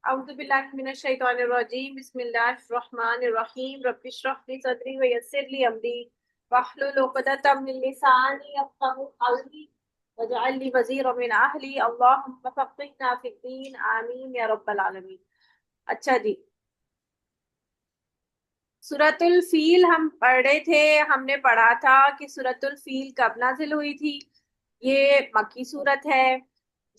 अऊज़ु बिल्लाहि मिनश शैतानिर रजीम बिस्मिल्लाहिर रहमानिर रहीम रब्बिश रह ली सदरी व यस्सिर ली अमरी वहलुल उक़दतम मिन लिसानी यफ़क़हू क़ौली वजअल ली वज़ीरम मिन अहली अल्लाहुम्मा फ़क़्हिना फ़िद्दीन आमीन या रब्बल आलमीन। अच्छा जी, सूरतुल फील हम पढ़ रहे थे। हमने पढ़ा था कि सूरतुल फील कब नाजिल हुई थी। ये मक्की सूरत है।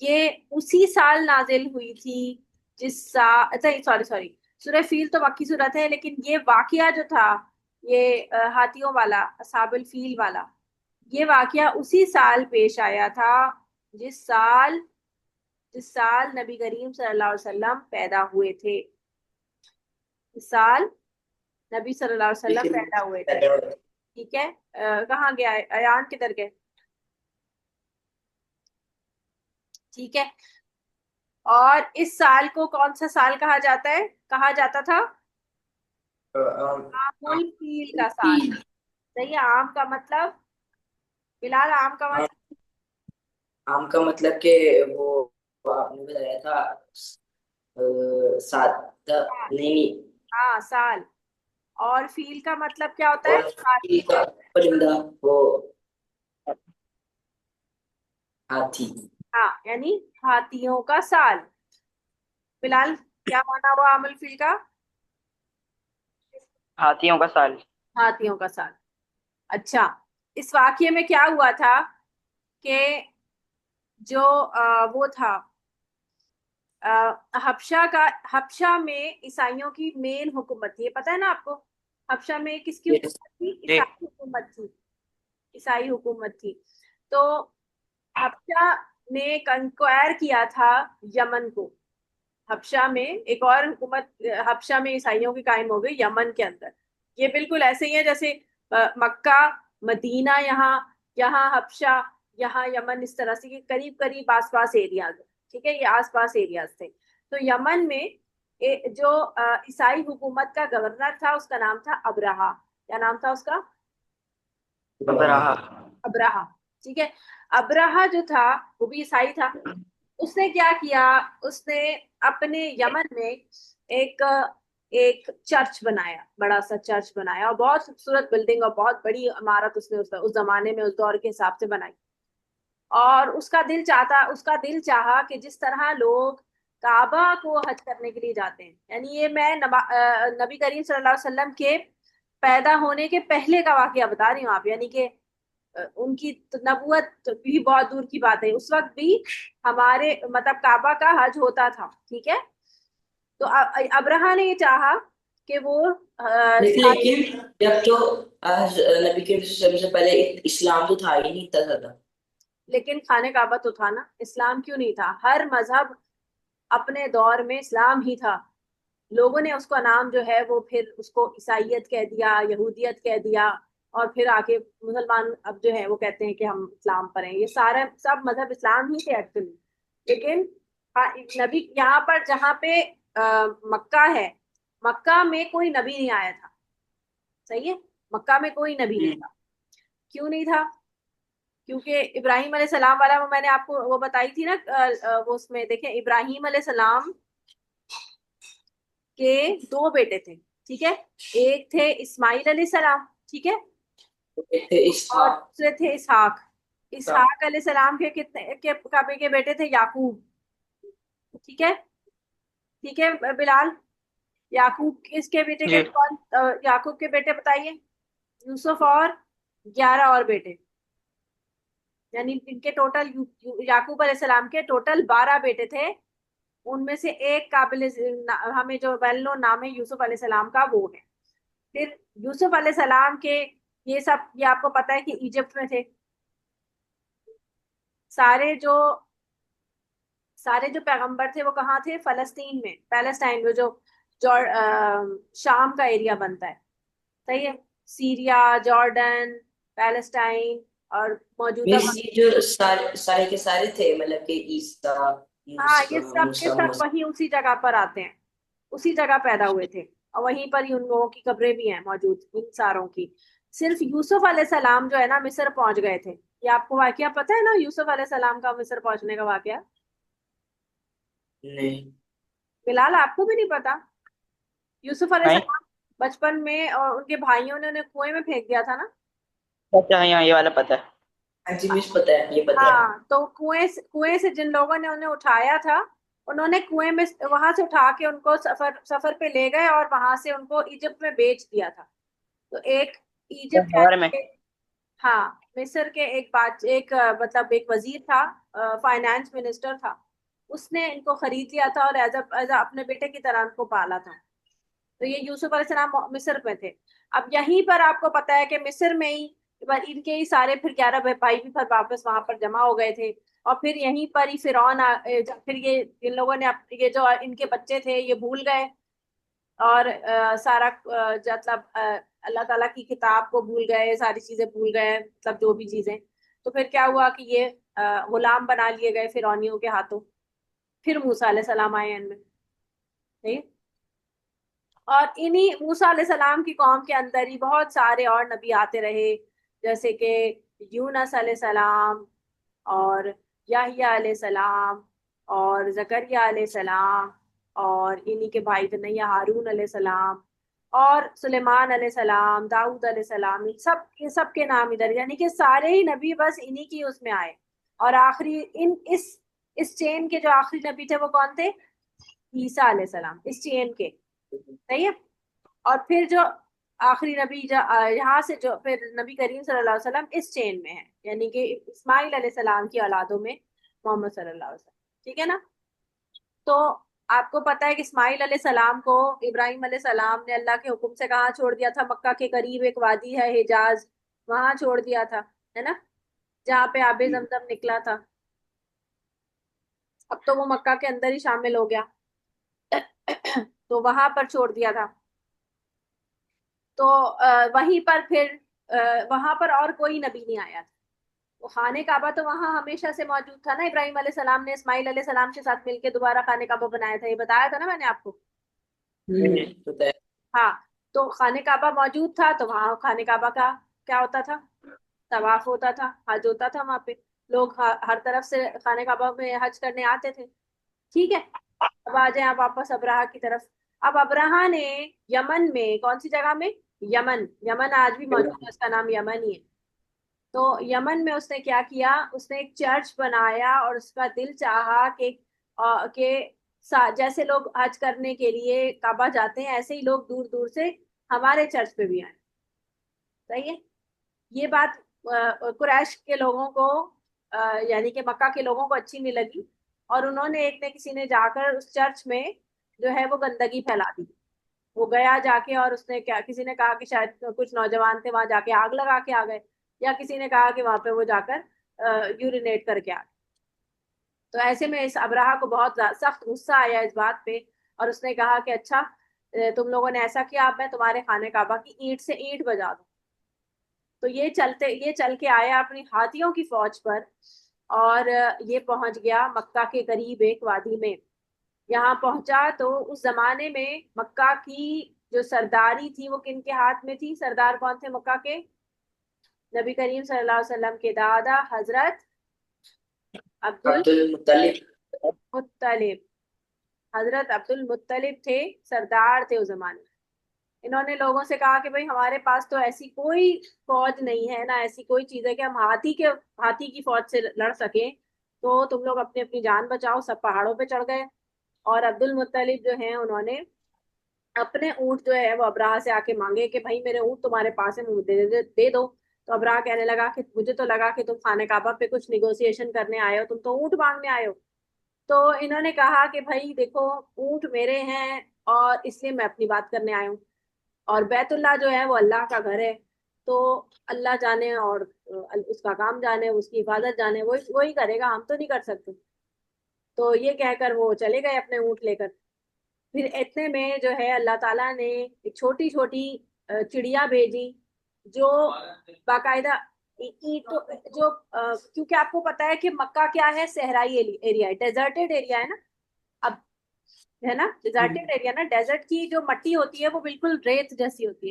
ये उसी साल नाजिल हुई थी जिस साल, अच्छा सॉरी सॉरी, सूरह फील तो मक्की सूरत है, लेकिन ये वाकया जो था, ये हाथियों वाला, असाबुल फील वाला, ये वाकया उसी साल पेश आया था जिस साल जिस साल नबी करीम सल्लल्लाहु अलैहि वसल्लम पैदा हुए थे। इस साल नबी सल्लल्लाहु अलैहि वसल्लम पैदा हुए थे। ठीक है, कहाँ गया है अयान, किधर गए? ठीक है। और इस साल को कौन सा साल कहा जाता है, कहा जाता था? आमुल फील का साल। सही है। आम का मतलब, बिलाल, आम का मतलब? आम का मतलब कि वो आपने बताया था। सात साल। नहीं। हाँ, साल। और फील का मतलब क्या होता है? और हाथी। का परिंदा, वो हाथी। हाँ, यानी हाथियों का साल। बिलाल, क्या माना हुआ आमुल फील का? हाथियों का साल। हाथियों का साल। अच्छा, इस वाक्य में क्या हुआ था कि जो वो था, हबशा में ईसाइयों की मेन हुकूमत थी, ये पता है ना आपको? हबशा में किसकी Yes. हुकूमत थी? जी। ईसाई हुकूमत थी। ईसाई हुकूमत थी। तो हबशा ने कंक्वायर किया था यमन को। हबशा में एक और हुकूमत, हबशा में ईसाइयों की कायम हो गई यमन के अंदर। ये बिल्कुल ऐसे ही है जैसे मक्का, मदीना, यहाँ यहाँ हबशा, यहाँ यमन, इस तरह से ये करीब करीब आसपास एरियाज है। ठीक है, ये आसपास एरियाज थे। तो यमन में जो ईसाई हुकूमत का गवर्नर था, उसका नाम था अबरहा। क्या नाम था उसका? अबरहा। अबरहा। ठीक है। अबरहा जो था, वो भी ईसाई था। उसने क्या किया? उसने अपने यमन में एक एक चर्च बनाया, बड़ा सा चर्च बनाया, और बहुत खूबसूरत बिल्डिंग और बहुत बड़ी इमारत उसने उस जमाने में, उस दौर के हिसाब से बनाई। और उसका दिल चाहा कि जिस तरह लोग काबा को हज करने के लिए जाते हैं, यानी ये मैं नबी करीम सल्लल्लाहु अलैहि वसल्लम के पैदा होने के पहले का वाकया बता रही हूँ आप, यानी कि उनकी तो नबूवत भी बहुत दूर की बात है, उस वक्त भी हमारे मतलब काबा का हज होता था। ठीक है। तो अब्राहा ने ये चाहा कि वो लेकिन लेकिन जब तो आज नबी के सबसे पहले इस्लाम तो था ही नहीं इतना ज्यादा। लेकिन खाने काबा तो था ना। इस्लाम क्यों नहीं था? हर मजहब अपने दौर में इस्लाम ही था। लोगों ने उसका नाम जो है वो फिर उसको ईसाइयत कह दिया, यहूदियत कह दिया, और फिर आके मुसलमान अब जो है वो कहते हैं कि हम इस्लाम पर हैं। ये सारे सब मजहब इस्लाम ही थे एक्चुअली। लेकिन हाँ, नबी यहाँ पर जहाँ पे मक्का है, मक्का में कोई नबी नहीं आया था। सही है। मक्का में कोई नबी नहीं था। क्यों नहीं था? क्योंकि इब्राहिम अलैहिस्सलाम वाला, वो मैंने आपको वो बताई थी ना, वो उसमें देखें, इब्राहिम अलैहिस्सलाम के दो बेटे थे। ठीक है। एक थे इस्माइल अलैहिस्सलाम। ठीक है। और इसहाक दूसरे थे इसहाक। का। इसहाक अलैहिस्सलाम के कितने के बेटे थे? याकूब। ठीक है। ठीक है बिलाल, याकूब इसके बेटे के जी। कौन? याकूब के बेटे बताइए। यूसुफ और 11 और बेटे, यानी इनके टोटल याकूब अलैहिस्सलाम के टोटल 12 बेटे थे। उनमें से एक हमें जो वेल नोन नाम है यूसुफ अलैहिस्सलाम का, वो है। फिर यूसुफ अलैहिस्सलाम के, ये सब ये आपको पता है कि इजिप्ट में थे। सारे जो सारे जो पैगंबर थे वो कहाँ थे? फलस्तीन में, पैलेस्टाइन में, शाम का एरिया बनता है। सही है। सीरिया, जॉर्डन, पैलेस्टाइन और मौजूदा वैसे ये जो सारे सारे के सारे थे मतलब कि ईसा हाँ, ये सब के मूसा सब मसीह। वही उसी जगह पर आते हैं। उसी जगह पैदा हुए थे। और वहीं पर ही उन लोगों की कब्रें भी हैं मौजूद, इन सारों की। सिर्फ यूसुफ अलैहिस्सलाम जो है ना, मिस्र पहुंच गए थे। ये आपको वाकया पता है ना, यूसुफ अलैहिस्सलाम का मिस्र पहुंचने का वाकया? नहीं। बिलाल आपको भी नहीं पता? यूसुफ नहीं। अलैहिस्सलाम बचपन में और उनके भाइयों ने उन्हें कुएं में फेंक दिया था ना। अच्छा, हाँ ये वाला पता है। हाँ जी मिस, पता है, ये पता है। हाँ, तो कुएं से जिन लोगों ने उन्हें उठाया था, उन्होंने कुएं में वहां से उठा के उनको सफर सफर पे ले गए और वहां से उनको इजिप्ट में बेच दिया था। तो एक इजिप्ट नहर में। यानी कि, हाँ, मिस्र के एक मतलब एक वजीर था, फाइनेंस मिनिस्टर था, उसने इनको खरीद लिया था और एज अपने बेटे की तरह उनको पाला था। तो ये यूसुफ अलैहिस्सलाम मिस्र में थे। अब यहीं पर आपको पता है कि मिस्र में ही इनके ही सारे फिर 11 भाई भी फिर वापस वहां पर जमा हो गए थे। और फिर यहीं पर ही फिर ये इन लोगों ने ये जो इनके बच्चे थे ये भूल गए, और सारा मतलब अल्लाह ताला की किताब को भूल गए, सारी चीजें भूल गए, मतलब जो भी चीजें। तो फिर क्या हुआ कि ये गुलाम बना लिए गए फिरौनियों के हाथों। फिर मूसा अलैहिस्सलाम आए इनमें, ठीक। और इन्हीं मूसा अलैहिस्सलाम की कौम के अंदर ही बहुत सारे और नबी आते रहे, जैसे कि यूनस अलैहिस्सलाम और याहिया अलैहिस्सलाम और जकरिया अलैहिस्सलाम और इन्हीं के भाई कन्हैया हारून अलैहिस्सलाम और सुलेमान अलैहिस्सलाम, दाऊद अलैहिस्सलाम, ये सब के नाम इधर, यानी कि सारे ही नबी बस इन्हीं की उसमें आए। और आखिरी इन इस चेन के जो आखिरी नबी थे वो कौन थे? ईसा अलैहिस्सलाम, इस चेन के। सही है। और फिर जो आखिरी नबी यहाँ से जो फिर नबी करीम सल्लल्लाहु अलैहि वसल्लम इस चेन में है, यानी कि इस्माइल अलैहिस्सलाम की औलादों में मोहम्मद सल्लल्लाहु अलैहि वसल्लम। ठीक है ना। तो आपको पता है कि इस्माइल अलैहिस्सलाम को इब्राहिम अलैहिस्सलाम ने अल्लाह के हुक्म से कहाँ छोड़ दिया था? मक्का के करीब एक वादी है हिजाज, वहां छोड़ दिया था, है ना, जहाँ पे आबे जमजम निकला था। अब तो वो मक्का के अंदर ही शामिल हो गया। तो वहां पर छोड़ दिया था। तो वहीं पर फिर वहां पर और कोई नबी नहीं आया था। वो खाने काबा तो वहां हमेशा से मौजूद था ना, इब्राहिम अलैहिस्सलाम ने इस्माइल अलैहिस्सलाम के साथ मिलकर दोबारा खाने काबा बनाया था, ये बताया था ना मैंने आपको। पता है। हाँ, तो खाने काबा मौजूद था तो वहां खाने काबा का क्या होता था? तवाफ होता था, हज होता था वहां पे। लोग हर तरफ से खाने काबा में हज करने आते थे। ठीक है। अब आ जाए आप वापस अब्राहा की तरफ। अब अब्राहा ने यमन में कौन सी जगह में? यमन, यमन आज भी मौजूद है, उसका नाम यमन ही है। तो यमन में उसने क्या किया? उसने एक चर्च बनाया और उसका दिल चाहा कि जैसे लोग हज करने के लिए काबा जाते हैं ऐसे ही लोग दूर दूर से हमारे चर्च पे भी आए। सही है। ये बात कुरैश के लोगों को यानी कि मक्का के लोगों को अच्छी नहीं लगी, और उन्होंने एक ने किसी ने जाकर उस चर्च में जो है वो गंदगी फैला दी। वो गया जाके और उसने क्या, किसी ने कहा कि शायद कुछ नौजवान थे वहां जाके आग लगा के आ गए, या किसी ने कहा कि वहां पे वो जाकर यूरिनेट करके आ गए। तो ऐसे में इस अब्राहा को बहुत सख्त गुस्सा आया इस बात पे, और उसने कहा कि अच्छा, तुम लोगों ने ऐसा किया, अब मैं तुम्हारे खाने काबा की ईंट से ईंट बजा दूं। तो ये चल के आया अपनी हाथियों की फौज पर, और ये पहुंच गया मक्का के करीब एक वादी में। यहाँ पहुंचा तो उस जमाने में मक्का की जो सरदारी थी वो किन के हाथ में थी? सरदार कौन थे मक्का के? नबी करीम सल्लल्लाहु अलैहि वसल्लम के दादा हजरत अब्दुल अब्दुल मुत्तलिब। मुत्तलिब। हजरत अब्दुल मुत्तलिब थे, सरदार थे उस जमाने में। इन्होंने लोगों से कहा कि भाई हमारे पास तो ऐसी कोई फौज नहीं है ना, ऐसी कोई चीज है कि हम हाथी की फौज से लड़ सकें। तो तुम लोग अपनी अपनी जान बचाओ। सब पहाड़ों पे चढ़ गए। और अब्दुल मुत्तलिब जो है उन्होंने अपने ऊंट जो है वो अब्राहा से आके मांगे कि भाई मेरे ऊंट तुम्हारे पास है, मुझे दे दो। तो अब्राहा कहने लगा कि मुझे तो लगा कि तुम खाने काबा पे कुछ निगोशिएशन करने आए हो, तुम तो ऊंट मांगने आए हो। तो इन्होंने कहा कि भाई देखो, ऊंट मेरे हैं और इसलिए मैं अपनी बात करने आया हूँ, और बैतुल्लाह जो है वो अल्लाह का घर है। तो अल्लाह जाने और उसका काम जाने, उसकी हिफाजत जाने, वही करेगा, हम तो नहीं कर सकते। तो ये कहकर वो चले गए अपने ऊंट लेकर। फिर इतने में जो है अल्लाह ताला ने एक छोटी छोटी चिड़िया भेजी, जो बाकायदा ईंटों जो क्योंकि आपको पता है कि मक्का क्या है, सहराई एरिया है, डेजर्टेड एरिया है ना। अब है ना, डेजर्टेड एरिया ना, डेजर्ट की जो मट्टी होती है वो बिल्कुल रेत जैसी होती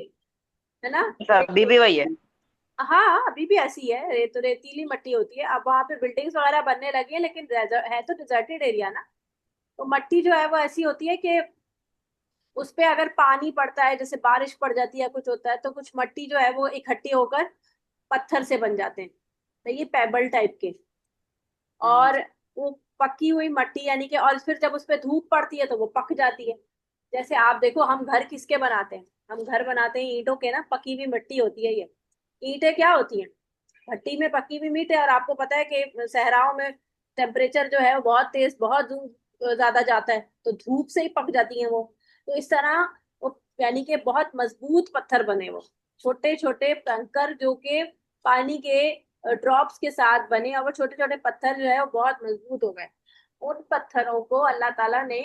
है ना। अच्छा, अभी भी वही है। हाँ, अभी भी ऐसी है, रेतीली मट्टी होती है। अब वहां पे बिल्डिंग्स वगैरह बनने लगी है, लेकिन है तो डिजर्टेड एरिया ना। तो मट्टी जो है वो ऐसी होती है कि उस पे अगर पानी पड़ता है, जैसे बारिश पड़ जाती है, कुछ होता है, तो कुछ मट्टी जो है वो इकट्ठी होकर पत्थर से बन जाते हैं, तो ये पेबल टाइप के। और वो पकी हुई मट्टी यानी कि, और फिर जब उस पे धूप पड़ती है तो वो पक जाती है। जैसे आप देखो, हम घर किसके बनाते हैं? हम घर बनाते हैं ईंटों के ना, पकी हुई मिट्टी होती है ये। ईंटें क्या होती हैं? भट्टी में पकी हुई मीट है। और आपको पता है कि सहराओं में टेम्परेचर जो है वो बहुत तेज, बहुत धूप ज्यादा जाता है, तो धूप से ही पक जाती है वो। तो इस तरह वो, यानी कि बहुत मजबूत पत्थर बने वो, छोटे छोटे कंकर जो कि पानी के ड्रॉप्स के साथ बने, और वो छोटे छोटे पत्थर जो है वो बहुत मजबूत हो गए। उन पत्थरों को अल्लाह ताला ने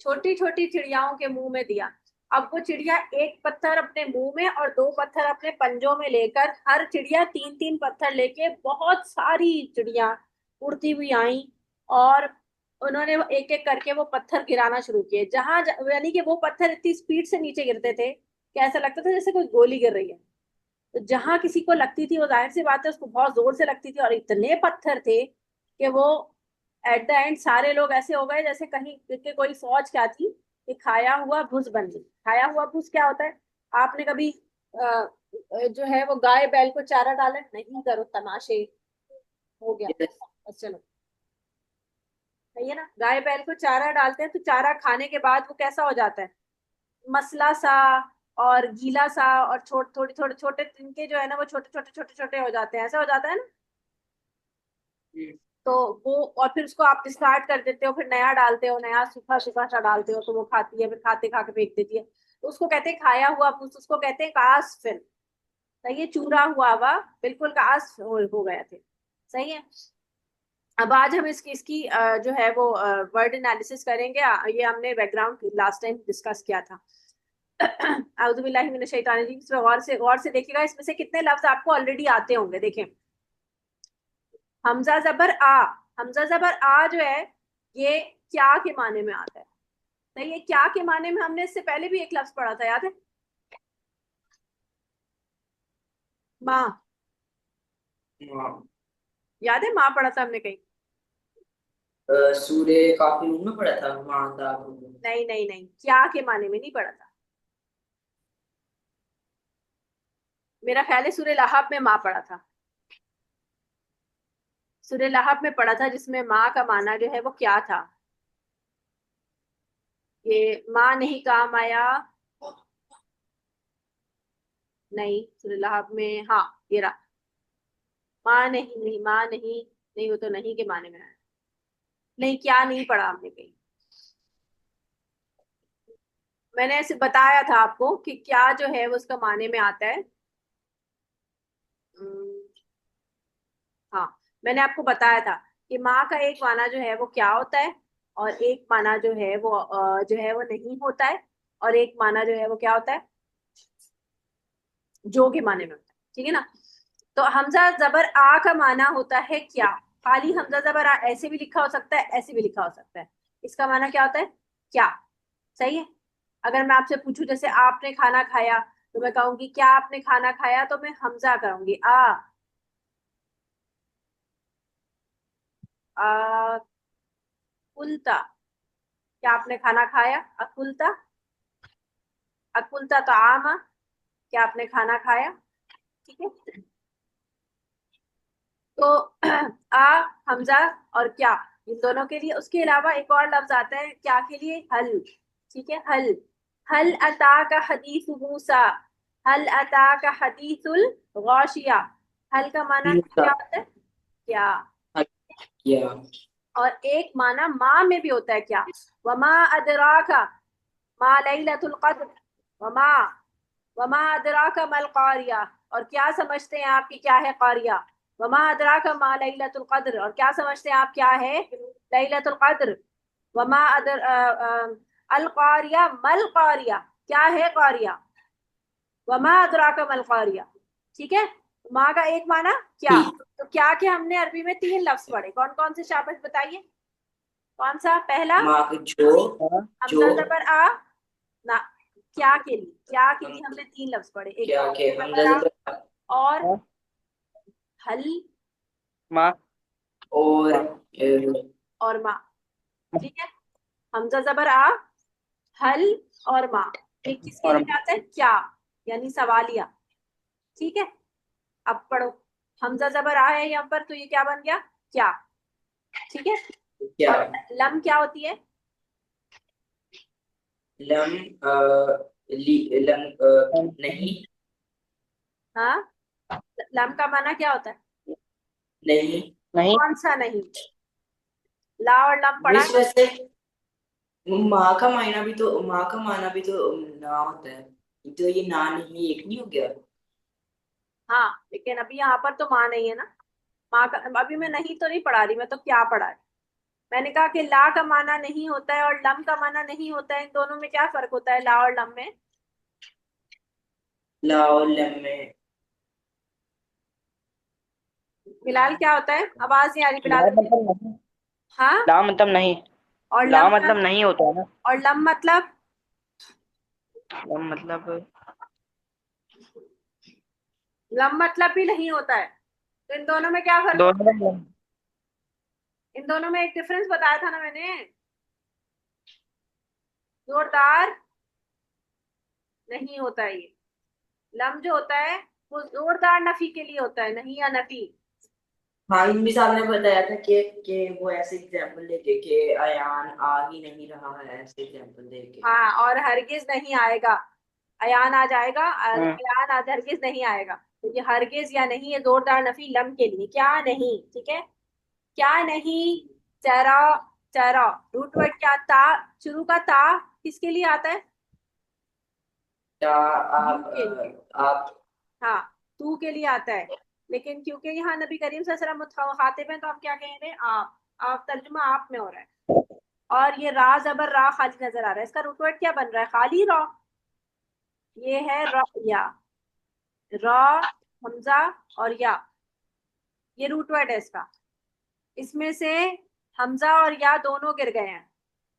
छोटी छोटी चिड़ियाओं के मुंह में दिया। अब वो चिड़िया एक पत्थर अपने मुंह में और दो पत्थर अपने पंजों में लेकर, हर चिड़िया तीन तीन पत्थर लेके, बहुत सारी चिड़िया उड़ती हुई आई। और उन्होंने एक एक करके वो पत्थर गिराना शुरू किए, यानी कि वो पत्थर इतनी स्पीड से नीचे गिरते थे कि ऐसा लगता था जैसे कोई गोली गिर रही है। तो जहां किसी को लगती थी, वो जाहिर सी बात है उसको बहुत जोर से लगती थी, और इतने पत्थर थे कि वो एट द एंड सारे लोग ऐसे हो गए जैसे कहीं कि कोई फौज क्या थी, कि खाया हुआ भुज बन गई। खाया हुआ भुज क्या होता है? आपने कभी जो है वो गाय बैल को चारा डाला? नहीं करो तमाशे, हो गया। Yes. बस चलो, सही है ना? गाय बैल को चारा डालते हैं तो चारा खाने के बाद वो कैसा हो जाता है? मसला सा और गीला सा, और थोड़ी थोड़े छोटे तिनके जो है ना वो छोटे छोटे छोटे छोटे हो जाते हैं, ऐसा हो जाता है ना। तो वो, और फिर उसको आप डिस्कार्ड कर देते हो, फिर नया डालते हो, नया सूखा सूखा सा डालते हो, तो वो खाती है, फिर खाते खा के फेंक देती है। तो उसको कहते हैं खाया हुआ भूस, उसको कहते हैं कास फिर। तो ये चूरा हुआ हुआ बिल्कुल कास हो गए थे। सही है। अब आज हम इसकी जो है वो वर्ड एनालिसिस करेंगे। ये हमने बैकग्राउंड लास्ट टाइम डिस्कस किया था। आउज़ु बिल्लाहि मिनश शैतानिर रजीम। इसमें गौर से देखिएगा, इसमें से कितने लफ्ज आपको ऑलरेडी आते होंगे। देखें, हमजा जबर आ। हमजा जबर आ जो है, ये क्या के माने में आता है? नहीं, ये क्या के माने में हमने इससे पहले भी एक लफ्ज पढ़ा था, याद है? माँ। याद है माँ पढ़ा था हमने कहीं? सूर्य काफी में पड़ा था मादा। नहीं नहीं नहीं, क्या के माने में नहीं पढ़ा था। मेरा ख्याल है सूर्य लहाब में माँ पढ़ा था। सूर्य लहाब में पढ़ा था, जिसमें माँ का माना जो है वो क्या था? ये माँ नहीं काम आया। नहीं, सूर्य लहाब में, हाँ, ये रहा। माँ नहीं, नहीं माँ नहीं, नहीं वो तो नहीं के माने में है। नहीं, क्या नहीं पढ़ा हमने कहीं। मैंने ऐसे बताया था आपको कि क्या जो है वो उसका माने में आता है। हम्म, हाँ, मैंने आपको बताया था कि माँ का एक माना जो है वो क्या होता है, और एक माना जो है वो जो है वो नहीं होता है, और एक माना जो है वो क्या होता है? जो के माने में होता है। ठीक है ना? तो हमजा जबर आ का माना होता है क्या? खाली हमजा जबर आ ऐसे भी लिखा हो सकता है, ऐसे भी लिखा हो सकता है। इसका माना क्या होता है? क्या। सही है। अगर मैं आपसे पूछूं, जैसे आपने खाना खाया, तो मैं कहूंगी क्या आपने खाना खाया, तो मैं हमजा करूंगी आ। आ कुलता। क्या आपने खाना खाया? अकुलता। अकुलता तो आमा। क्या आपने खाना खाया? ठीक है। तो आ, हमजा और क्या, इन दोनों के लिए। उसके अलावा एक और लफ्ज आता है क्या के लिए? हल। ठीक है, हल। हल अता का हदीस मूसा। हल अता का हदीसुल गौशिया। हल का माना क्या होता है? क्या। क्या। और एक माना माँ में भी होता है क्या। वमा अदराका मा लैलतुल कद्र। वमा, वमा अदराका मल कारिया। और क्या समझते हैं आप कि क्या है कारिया? वमा अदराका मा लैलतुल कद्र। और क्या समझते हैं आप क्या है लैलतुल कद्र? वमा अदर अल कारिया मल कारिया। क्या है कारिया? वमा अदराका मल कारिया। ठीक है। माँ का एक माना क्या। ठीक। तो क्या के हमने अरबी में तीन लफ्ज पढ़े, कौन कौन से? शाबाश बताइए। कौन सा? पहला माँ के जो। जो। हमजा जबर आ ना। क्या के लिए, क्या के लिए हमने तीन लफ्ज पढ़े, एक क्या तो के हमजा हमजा जबर जबर आ और हल माँ और और माँ। ठीक है। हमजा जबर आ, हल और मा, ये किसके और लिए आता है? क्या, यानी सवालिया। ठीक है, अब पढ़ो। हमजा जबर आ है यहाँ पर, तो ये क्या बन गया? क्या। ठीक है। क्या? और लम क्या होती है? लम लम नहीं। हाँ, लम का माना क्या होता है? नहीं। नहीं। कौन सा नहीं? ला और लम पढ़ा है? मिस वैसे माँ का मायना भी तो, माँ का माना भी तो ना होता है, तो ये ना नहीं एक नहीं हो गया? हाँ, लेकिन अभी यहाँ पर तो माँ नहीं है ना। माँ का अभी मैं नहीं तो नहीं पढ़ा रही, मैं तो क्या पढ़ा रही। मैंने कहा कि ला का माना नहीं होता है और लम का माना नहीं होता है, इन दोनों में क्या फर्क होता है, ला और लम में? ला और लम में बिलाल क्या होता है? आवाज नहीं आ रही बिलाल ला तुझे। मतलब नहीं। हाँ, ला मतलब नहीं। और ला लम मतलब नहीं होता है ना। और लम मतलब? लम मतलब लम मतलब भी नहीं होता है। तो इन दोनों में क्या फर्क दोनों होता है? में। इन दोनों में एक डिफरेंस बताया था ना मैंने, जोरदार नहीं होता है ये। लम जो होता है वो जोरदार नफी के लिए होता है, नहीं या नफी। हाँ, इमली साहब ने बताया था कि वो ऐसे एग्जाम्पल देके कि अयान आ ही नहीं रहा है, ऐसे एग्जाम्पल देके। हाँ, और हरगिज नहीं आएगा। अयान आ जाएगा, हम्म। अयान आज हरगिज नहीं आएगा। तो ये हरगिज या नहीं, ये जोरदार नफी लम के लिए, क्या नहीं। ठीक है, क्या नहीं। चरा, चरा, रूट वर्ड क्या? ता, शुरू का ता किसके लिए आता है? क्या? यू आप के लिए। आप हाँ, तू के लिए आता है। लेकिन क्योंकि यहाँ नबी करीम सल्लल्लाहु अलैहि वसल्लम मुखातिब हैं, तो हम क्या कहेंगे? आप तर्जुमा आप में हो रहा है। और ये रा जबर रा खाली नजर आ रहा है, इसका रूट वर्ड क्या बन रहा है? खाली रा। ये है रा या, रा, हमजा और या, ये रूट वर्ड है इसका। इसमें से हमजा और या दोनों गिर गए हैं,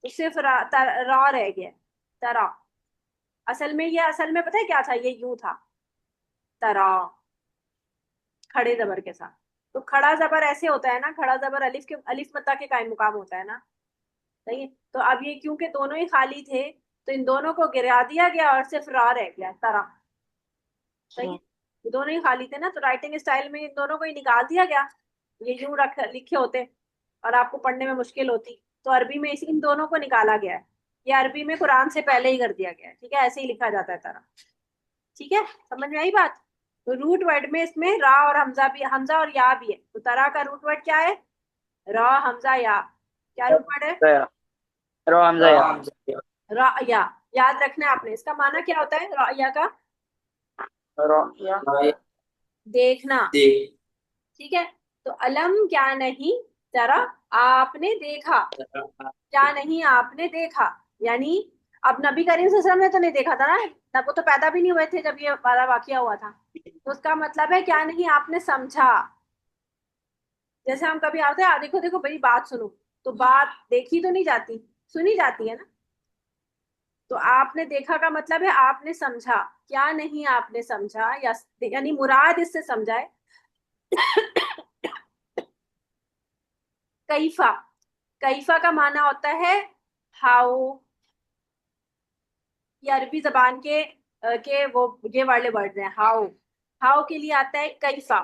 तो सिर्फ रा रह गया, तरा। असल में ये, असल में पता है क्या था? ये यूं था, तरा, खड़े जबर के साथ। तो खड़ा जबर ऐसे होता है ना, खड़ा जबर अलिफ के, अलिफ मत्ता के कायम मुकाम होता है ना। सही है। तो अब ये क्योंकि दोनों ही खाली थे, तो इन दोनों को गिरा दिया गया और सिर्फ रा रह गया, तरा। सही है। ये दोनों ही खाली थे ना, तो राइटिंग स्टाइल में इन दोनों को ही निकाल दिया गया। ये यूं रख लिखे होते और आपको पढ़ने में मुश्किल होती, तो अरबी में इसी इन दोनों को निकाला गया है। ये अरबी में कुरान से पहले ही कर दिया गया है। ठीक है, ऐसे ही लिखा जाता है तरा। ठीक है, समझ में आई बात? तो रूट वर्ड में इसमें रा और हमजा भी, हमजा और या भी है। तो तरा का रूट वर्ड क्या है? रा, हमजा, या। क्या रूट वर्ड है? गया। रो हमजा या। राम से रा या। याद रखना है आपने, इसका माना क्या होता है रा या का? रो या। आए देखना। देख। ठीक है। तो अलम क्या नहीं, जरा आपने देखा, क्या नहीं आपने देखा, यानी अब नबी करीम सल्लल्लाहु अलैहि वसल्लम ने तो नहीं देखा था ना, तब वो तो पैदा भी नहीं हुए थे जब ये वाला वाकया हुआ था। तो उसका मतलब है क्या नहीं आपने समझा। जैसे हम कभी आते हैं, देखो देखो मेरी बात सुनो, तो बात देखी तो नहीं जाती, सुनी जाती है ना। तो आपने देखा का मतलब है आपने समझा, क्या नहीं आपने समझा, या यानी मुराद इससे समझा है। कैफा, कैफा का माना होता है हाउ। ये अरबी जबान के वो ये वाले वर्ड हैं, हाउ। हाउ के लिए आता है कैफा।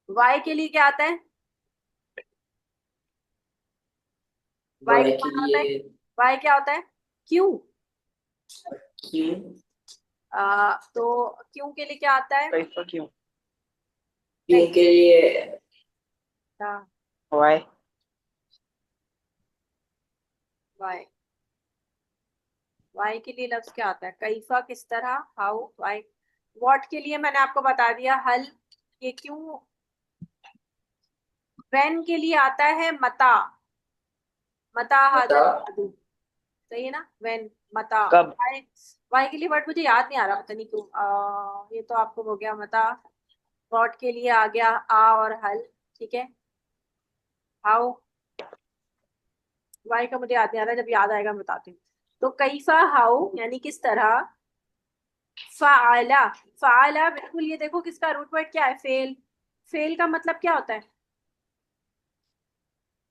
वाई के लिए क्या आता है? वाई वाई का के माना होता है, लिए वाई क्या होता है? क्यों। क्यों? तो क्यों के लिए क्या आता है? कैसा क्यों? क्यों नहीं, के लिए वाई। वाई, वाई के लिए लफ्ज क्या आता है? कैफा किस तरह, हाउ, वाई। व्हाट के लिए मैंने आपको बता दिया, हल। ये क्यों। व्हेन के लिए आता है मता, मता बता। हाजर जादू। सही है ना, व्हेन, मता। कब? वाई, वाई के लिए वर्ड मुझे याद नहीं आ रहा, पता नहीं क्यों। ये तो आपको हो गया मता। व्हाट के लिए आ गया आ और हल। ठीक है। हाउ, वाई का मुझे याद नहीं आ रहा, जब याद आएगा मैं बताती हूँ। तो कैफा, हाउ यानी किस तरह। फाला, फाला बिल्कुल, ये देखो किसका रूट वर्ड क्या है? फेल। फेल का मतलब क्या होता है?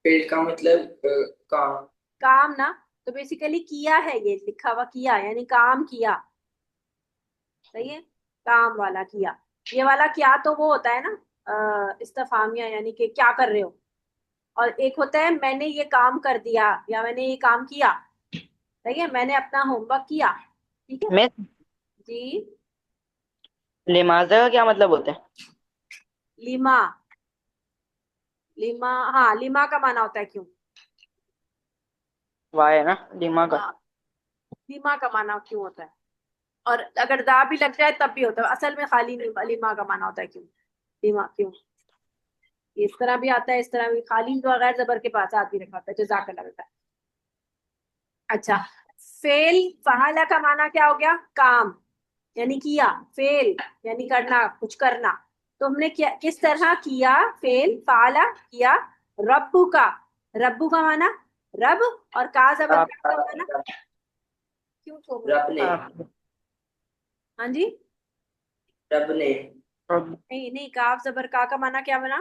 पेड़ का मतलब काम। काम ना, तो बेसिकली किया है, ये लिखा हुआ किया यानी काम किया। सही है, काम वाला किया। ये वाला क्या तो वो होता है ना, इस्तेफामिया, यानी कि क्या कर रहे हो। और एक होता है मैंने ये काम कर दिया या मैंने ये काम किया। सही है, मैंने अपना होमवर्क किया। ठीक है मैं जी। लिमाजा का क्या मतलब होता है? लिमा, लिमा, हाँ लिमा का माना होता है क्यों। वाह है ना लिमा का। हाँ, लिमा का माना क्यों होता है। और अगर दा भी लग जाए तब भी होता है, असल में खाली लिमा का माना होता है क्यों। लिमा क्यों, इस तरह भी आता है, इस तरह भी, खाली जो गैर जबर के पास आदमी रखा होता है, जजाकल्लाह होता है। अच्छा, फेल फहाला का माना क्या हो गया, काम यानी किया, फेल यानी करना, कुछ करना। तो हमने क्या किस तरह किया, फेल फाला किया। रब्बू का, रब्बू का माना रब, और का जबर आप का माना क्यों छोड़ रहे हो? रब ने, आप हाँ जी, रब ने, नहीं नहीं, काफ जबर का माना क्या बना।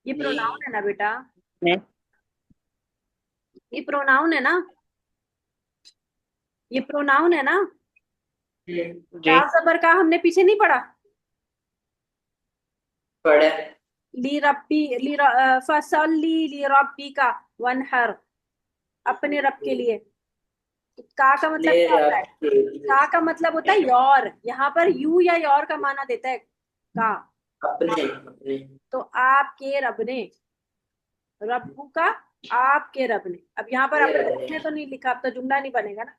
ये ने, प्रोनाउन है ना बेटा, ने ये प्रोनाउन है ना, ये प्रोनाउन है ना। जी। काफ जबर का हमने पीछे नहीं पढ़ा। पढ़े, ली रब्बी, फसल्ली ली रब्बी का वनहर, अपने रब के लिए। का अपने मतलब क्या होता रब है, के लिए, का मतलब होता है योर, यहाँ पर यू या योर का माना देता है का। अपने, अपने, तो आपके रब ने, रब्बू का, आपके रब ने। अब यहाँ पर ये अपने रब रब ने, ने तो नहीं लिखा, अब तो जुमला नहीं बनेगा ना।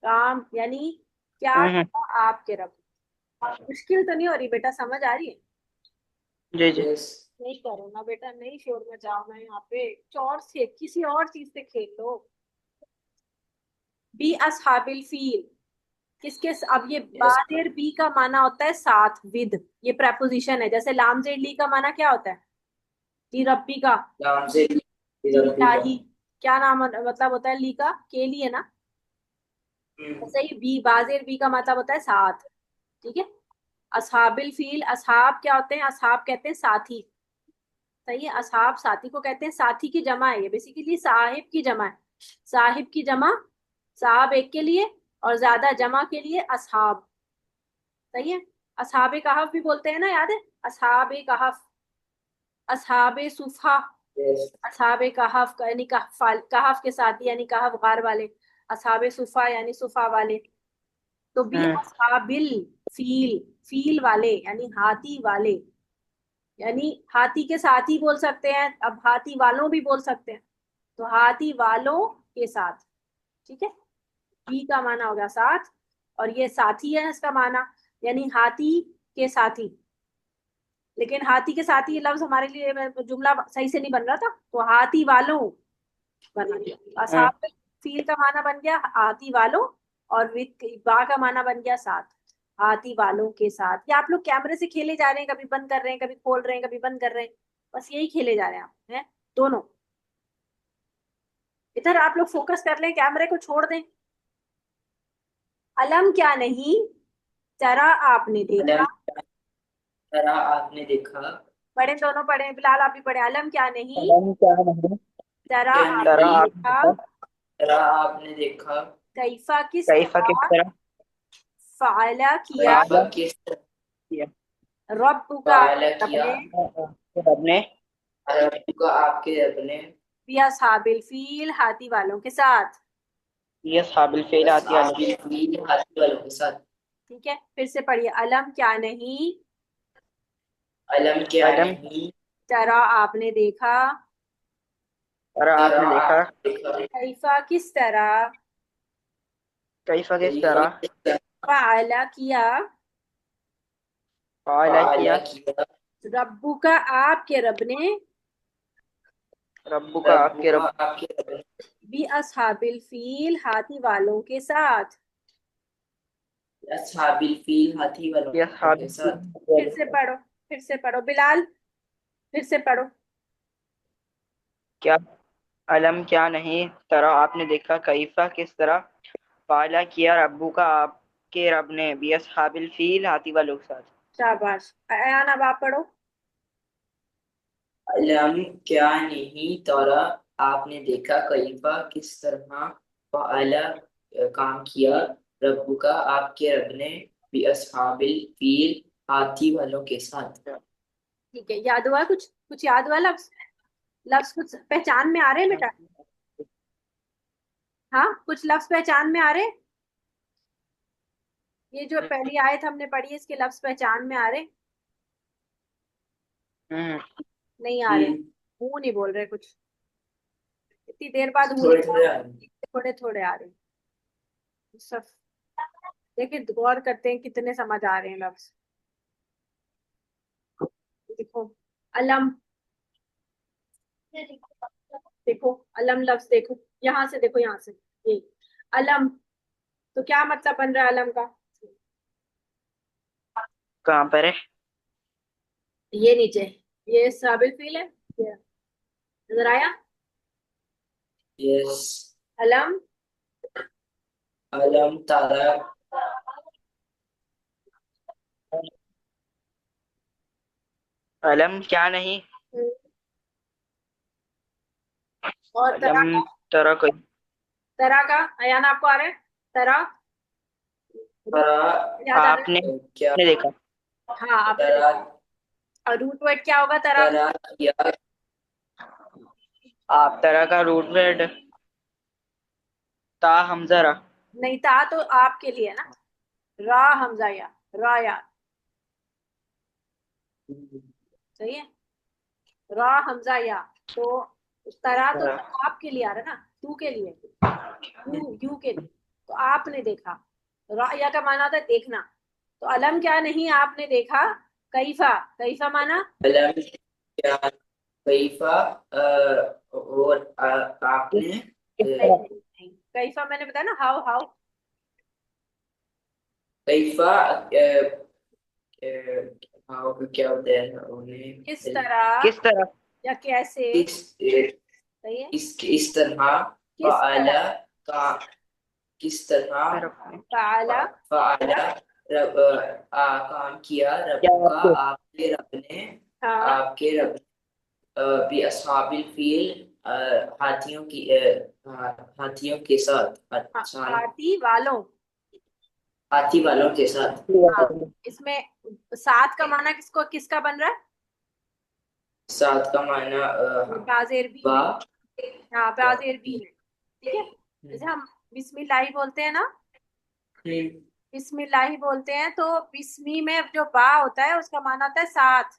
काम यानी क्या हम्म, था आपके रब। मुश्किल तो नहीं हो रही बेटा, समझ आ रही है। जी जी। यस, नहीं करो ना बेटा, नहीं शोर मचाओ ना यहाँ पे, कुछ और से किसी और चीज से खेल लो। बी असहाबिल फील, किसके अब ये यस, बादेर बी का माना होता है साथ, विद। ये preposition है, जैसे लाम जेड ली का माना क्या होता है, ली रब्बी का, नाम से रब्बी का, लिल्लाही। क्या नाम मतलब होता है ली का, के लिए ना। हम्म, ऐसे ही बी बाजेर बी का मतलब होता है साथ। ठीक है, असहाबिल फील, असहाब क्या होते हैं, असहाब कहते हैं साथी। सही है, असहाब साथी को कहते हैं, साथी की जमा है ये, बेसिकली साहिब की जमा है। साहिब की जमा, साहब एक के लिए, और ज्यादा जमा के लिए असहाब। सही है, असहाबे कहफ भी बोलते हैं ना, याद है, असहाबे कहफ, असहाबे सुफा, यस, असहाबे कहफ यानी कहफ के साथी यानी कहफ गार वाले। असहाबे सुफा यानी सुफा वाले। तो भी हम्म। असहाबिल फील, फील वाले यानी हाथी वाले, यानी हाथी के साथ ही बोल सकते हैं, अब हाथी वालों भी बोल सकते हैं। तो हाथी वालों के साथ। ठीक है, बी का माना होगा साथ, और ये साथी है इसका माना, यानी हाथी के साथी। लेकिन हाथी के साथी ये लफ्ज हमारे लिए जुमला सही से नहीं बन रहा था, तो हाथी वालों बना दिया। हम्म। असहाब फील का माना बन गया हाथी वालों, और विद बा का माना बन गया साथ, हाथी वालों के साथ। या आप लोग कैमरे से खेले जा रहे हैं, कभी बंद कर रहे हैं, कभी खोल रहे हैं, कभी बंद कर रहे हैं, बस यही खेले जा रहे हैं आप, हैं दोनों। इधर आप लोग फोकस कर लें, कैमरे को छोड़ दें। अलम क्या नहीं, जरा आपने अलम देखा। तरह आपने देखा, पढ़े दोनों पढ़े, बिलाल आप भी पढ़े। अलम क्या नहीं, कलम क्या नहीं, जरा क्या आपने तरह नहीं, आपने देखा। देखा। तरह आपने देखा, कैफा किस कैफा किस तरह, तरह, फाला किया। कैफा फाला किस तरह, किया, रब का फाला किया, अपने, रब ने, रब को आपके रब ने, बिया साबिल फील हाथी वालों के साथ। ये साबिल फेल आती वालों असहाबिल फील हाथी वालों के साथ। ठीक है, फिर से पढ़िए। अलम क्या नहीं, अलम क्या कलम, नहीं, जरा आपने देखा। तरह आपने तरह देखा। आपने देखा, कैफा किस तरह, कैफा किस कैफा तरह, किस तरह, फाला किया। फाला फाला किया, किया, रब्बू का आपके रब ने, रब्बु का रब आपके को रब, आपके रब ने, बी असहाबिल फील हाथी वालों के साथ। असहाबिल फील हाथी ये वालों के साबिल साथ। फिर से पढ़ो, फिर से पढ़ो बिलाल, फिर से पढ़ो। क्या, अलम क्या नहीं, तरह आपने देखा, कैफा किस तरह, फाला किया रब्बु का आपके रब ने, भी असहाबिल फील हाथी वालों के साथ। शाबाश, अयान अब आप पढ़ो। अलम क्या नहीं, तरह आपने देखा कैफा किस तरह फ़अला काम किया रब्बुका आपके रब ने भी अस्हाबिल फील हाथी वालों के साथ। ठीक है, याद हुआ कुछ? कुछ याद हुआ लफ्ज? लफ्ज कुछ पहचान में आ रहे हैं बेटा? हाँ, कुछ लफ्ज पहचान में आ रहे हैं? ये जो पहली आयत हमने पढ़ी है, इसके लफ्ज पहचान में आ रहे? हम्म। नहीं आ रहे? हम्म, मुंह नहीं बोल रहे कुछ? इतनी देर बाद हूँ थोड़े थोड़े आ रहे हैं। थोड़े थोड़े आ रहे हैं सब। देखिए, गौर करते हैं कितने समझ आ रहे हैं लफ्ज। देखो, अलम। देखो, अलम लफ्ज देखो, यहाँ से देखो, यहाँ से। ये अलम, तो क्या मतलब बन रहा है अलम का? कहाँ पर है? ये नीचे, ये साबिल फील है, ये नजर आया? यस। अलम। अलम तारा। अलम क्या नहीं? और तरह अलम का? तरा कोई। तरह का अयान आपको आ रहा है? तरह, रूट तारा याद आ रहा है? आपने क्या? देखा? हाँ, आपने तारा देखा। और रूट वर्ड क्या होगा तरह का? तारा किया। आप तरह का रूट वर्ड ता हमजरा। नहीं था तो आपके लिए ना, रा हमजा या, रा या। सही है, रा हमजा या। तो उस तरह तो आपके लिए आ रहा है ना, तू के लिए, यू के लिए। तो आपने देखा, रा या का माना होता है देखना। तो अलम क्या नहीं आपने देखा? कैफा, कैफा माना? अलम क्या कैफा और आपने किस नहीं तरह? नहीं नहीं, कैफा मैंने बताया ना, हाउ हाउ। कैफा हाँ क्या होता है किस उन्हें तरह, किस तरह? या कैसे? इस सही है, इस तरह किस तरह। फ़अला का किस तरह फाला, फ़अला काम किया क्या रब्बुका आपको? हाँ। आपके रब भी अस्हाबिल फील हाथियों की हाथियों के साथ हाथी वालों। हाथी वालों के साथ। हाँ, इसमें सात का माना किसको, किसका बन रहा है? साथ का माना बाजेर बी बा। में। हाँ, बाजेर बी हम्म, में। ठीक है, जैसे हम बिस्मिल्लाही बोलते हैं ना, हम्म, बिस्मिल्लाही बोलते हैं, तो बिस्मी में जो बा होता है उसका माना होता है सात।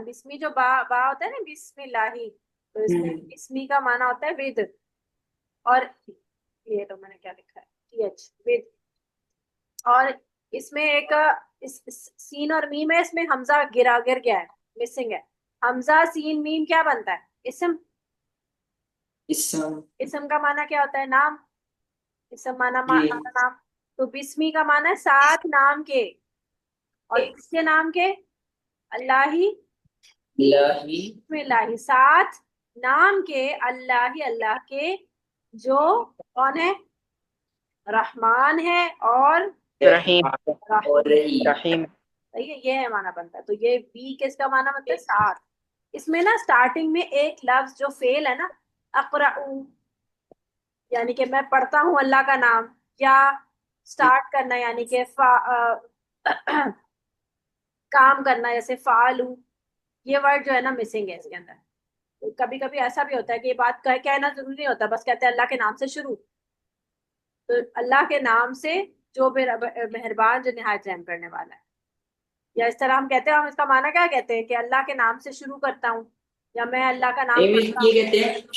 बिस्मी जो बा बा होता है ना, बिस्मिल्लाही, तो इसमें हम्म, बिस्मी का माना होता है विद। और ये तो मैंने क्या लिखा है, टीएच, विद। और इसमें एक सीन और मीम है, इसमें हमजा गिर गया है, मिसिंग है। हमजा सीन मीम क्या बनता है? इसम। इसम। इसम का माना क्या होता है? नाम। इसम माना जी। माना नाम। तो बिस्मी का माना है सात नाम के। और किसके नाम के? अल्लाह ही, इलाही। बिस्मिल्लाही, सात नाम के, अल्लाह ही, अल्लाह के, जो कौन है? रहमान है और रहीम। और रहीम। रही। रहीम। सही है, ये है माना बनता है। तो ये बी किसका माना बनता है? सात। इसमें ना स्टार्टिंग में एक लफ्ज जो फेल है ना, अक़राऊ, यानी कि मैं पढ़ता हूँ अल्लाह का नाम, या स्टार्ट करना यानी कि काम करना, जैसे फालू, ये वर्ड जो है ना मिसिंग है इसके अंदर। तो कभी कभी ऐसा भी होता है कि ये बात कहना जरूरी नहीं होता, बस कहते हैं अल्लाह के नाम से शुरू। तो अल्लाह के नाम से, जो मेहरबान, जो निहायत रहम करने वाला है। या इस तरह हम कहते हैं, हम इसका माना क्या कहते हैं कि अल्लाह के नाम से शुरू करता हूँ, या मैं अल्लाह का नाम एमिल पढ़ता ये हूँ। कहते हैं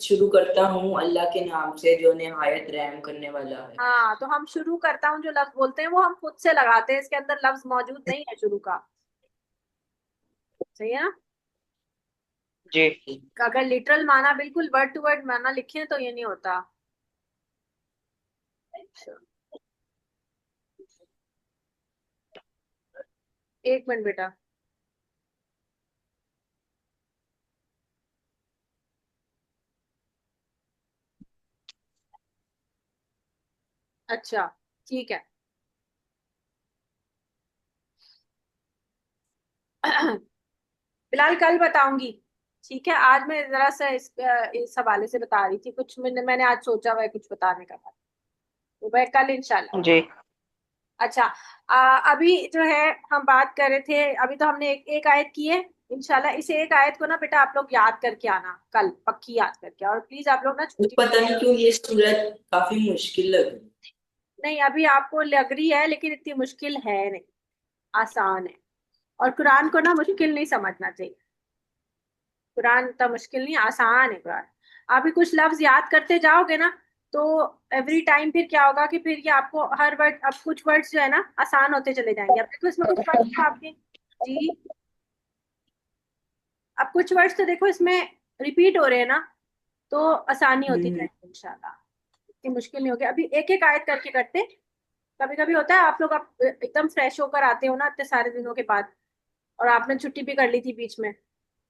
शुरू करता हूँ अल्लाह के नाम से जो निहायत रहम करने वाला है। हाँ, तो हम शुरू करता हूँ जो लफ्ज बोलते हैं वो हम खुद से लगाते हैं, इसके अंदर लफ्ज मौजूद नहीं है शुरू का। सही है ना? जी। अगर लिटरल माना, बिल्कुल वर्ड टू वर्ड माना लिखे तो ये नहीं होता। अच्छा, एक मिनट बेटा। अच्छा, ठीक है। फिलहाल कल बताऊंगी, ठीक है, आज मैं जरा सा इस हवाले से बता रही थी, कुछ मैंने आज सोचा हुआ है कुछ बताने का बात, तो वह कल इंशाल्लाह। जी। अच्छा, अभी जो है हम बात कर रहे थे, अभी तो हमने एक आयत की है। इंशाल्लाह इस एक आयत को ना बेटा आप लोग याद करके आना कल, पक्की याद करके, और प्लीज आप लोग ना वो छुट्टी। पता नहीं क्यों ये सूरत काफी मुश्किल लग रही है। नहीं, अभी आपको लग रही है लेकिन इतनी मुश्किल है नहीं, आसान है। और कुरान को ना मुश्किल नहीं समझना चाहिए, कुरान इतना मुश्किल नहीं, आसान है कुरान। आप भी कुछ लफ्ज याद करते जाओगे ना, तो एवरी टाइम फिर क्या होगा कि फिर ये आपको हर वर्ड, अब कुछ वर्ड्स जो है ना आसान होते चले जाएंगे। अब देखो इसमें कुछ वर्ड्स आपके, जी, अब कुछ वर्ड्स तो देखो इसमें रिपीट हो रहे हैं ना, तो आसानी होती हम्म। जाएगी इंशाल्लाह, इतनी मुश्किल नहीं होगी। अभी एक एक आयत करके करते। कभी कभी होता है आप लोग एकदम फ्रेश होकर आते हो ना इतने सारे दिनों के बाद, और आपने छुट्टी भी कर ली थी बीच में।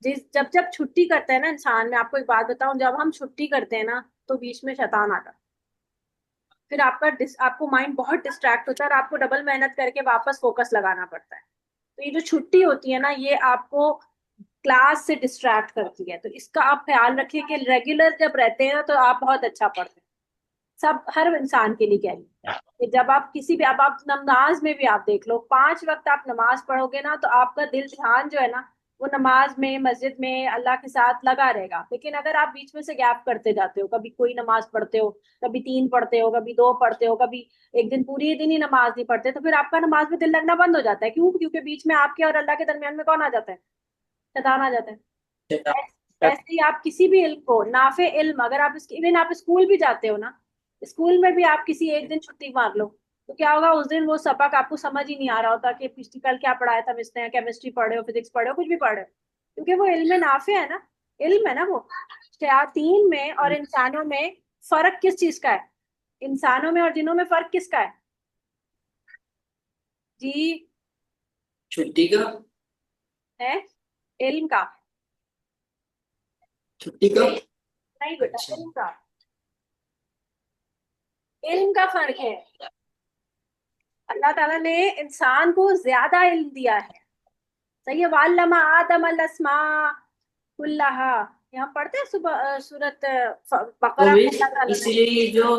जिस जब जब छुट्टी करते हैं ना इंसान, मैं आपको एक बात बताऊं, जब हम छुट्टी करते हैं ना तो बीच में शैतान आता है, फिर आपको माइंड बहुत डिस्ट्रैक्ट होता है और आपको डबल मेहनत करके वापस फोकस लगाना पड़ता है। तो ये जो छुट्टी होती है ना, ये आपको क्लास से डिस्ट्रैक्ट करती है, तो इसका आप ख्याल रखिए कि रेगुलर जब रहते हैं ना तो आप बहुत अच्छा पढ़ते हैं। सब हर इंसान के लिए कह रही हूं कि जब आप किसी भी, अब आप नमाज में भी आप देख लो, 5 वक्त आप नमाज पढ़ोगे ना तो आपका दिल ध्यान जो है ना वो नमाज में, मस्जिद में, अल्लाह के साथ लगा रहेगा। लेकिन अगर आप बीच में से गैप करते जाते हो, कभी कोई नमाज पढ़ते हो, कभी 3 पढ़ते हो, कभी 2 पढ़ते हो, कभी एक दिन पूरी दिन ही नमाज नहीं पढ़ते, तो फिर आपका नमाज में दिल लगना बंद हो जाता है। क्यों? क्योंकि बीच में आपके और अल्लाह के दरमियान में कौन आ जाता है? शैतान आ जाता है। ऐसे ही आप किसी भी इल्म को, नाफे इल्म, अगर आप इसकी, इवन आप स्कूल भी जाते हो ना, स्कूल में भी आप किसी एक दिन छुट्टी मार लो, तो क्या होगा, उस दिन वो सबक आपको समझ ही नहीं आ रहा होता कि पिछली कल क्या पढ़ाया था मिस ने, केमिस्ट्री पढ़े हो, फिजिक्स पढ़े हो, कुछ भी पढ़े हो, क्योंकि वो इल्म नाफे है ना, इल्म है ना वो। शयातीन में और इंसानों में फर्क किस चीज का है? इंसानों में और जिन्नों में फर्क किसका है? जी, छुट्टी का। है इल्म का। छुट्टी का। नहीं बेटा, अच्छा। इल्म का, इल्म का फर्क है। अल्लाह ताला ने इंसान को ज्यादा इल्म दिया है। सही है, वाल्लमा आदम अल अस्मा कुल्लाहा, यहाँ पढ़ते हैं सुबह सूरत तो बकरा में वे अल्लाह ताला ने। इसलिए ये जो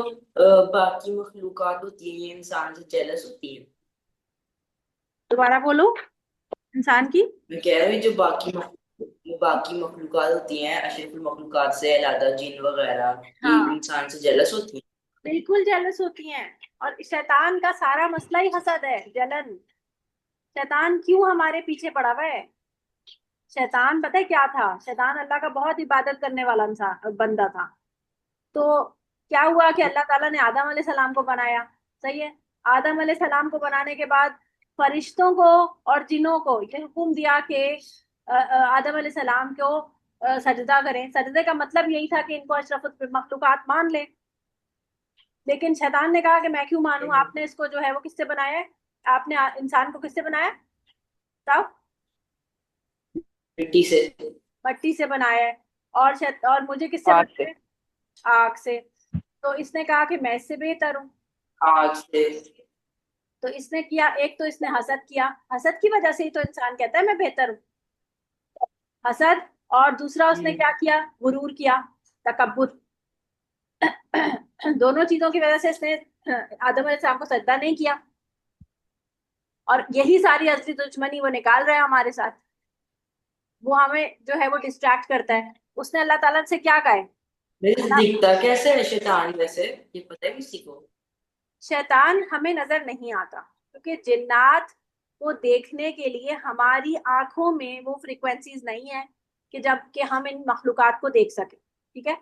बाकी मखलूकात होती है ये इंसान से जेलस होती है। दोबारा बोलो, इंसान की। मैं कह रहा हूँ ये जो बाकी मखलूकात होती हैं अशरफुल मखलूकात से अलग जिन वगैरह, ये हाँ, इंसान से जेलस होती हैं। बिल्कुल जेलस होती हैं। और शैतान का सारा मसला ही हसद है, जलन। शैतान क्यों हमारे पीछे पड़ा हुआ है? शैतान पता है क्या था? शैतान अल्लाह का बहुत इबादत करने वाला इंसान बंदा था। तो क्या हुआ कि अल्लाह ताला ने आदम सलाम को बनाया, सही है। आदम सलाम को बनाने के बाद फरिश्तों को और जिनों को ये हुक्म दिया कि आदम सलाम को सजदा करें। सजदे का मतलब यही था कि इनको अशरफुल मखलूकात मान ले। लेकिन शैतान ने कहा कि मैं क्यों मानूं, आपने इसको जो है वो किससे बनाया है? आपने इंसान को किससे बनाया? तब मिट्टी से। मट्टी से बनाया है। और मुझे किससे हाथ से। बनाया है? आग से। तो इसने कहा कि मैं इससे बेहतर हूँ। आग से। तो इसने किया, एक तो इसने हसद किया, हसद की वजह से ही तो इंसान कहता है मैं बेहतर हूँ, हसद। और दूसरा उसने हम्म। क्या किया? गुरूर किया, तकब्बुर। दोनों चीजों की वजह से इसने आदम अलैहिस्सलाम को सजदा नहीं किया। और यही सारी असली दुश्मनी वो निकाल रहा है हमारे साथ। वो हमें जो है वो डिस्ट्रैक्ट करता है। उसने अल्लाह ताला से क्या कहा है? वैसे दिखता कैसे है शैतान वैसे, ये पता है किसी को? शैतान हमें नजर नहीं आता, क्योंकि जिन्नात को देखने के लिए हमारी आंखों में वो फ्रीक्वेंसीज नहीं है कि जब कि हम इन मखलूकात को देख सके, ठीक है।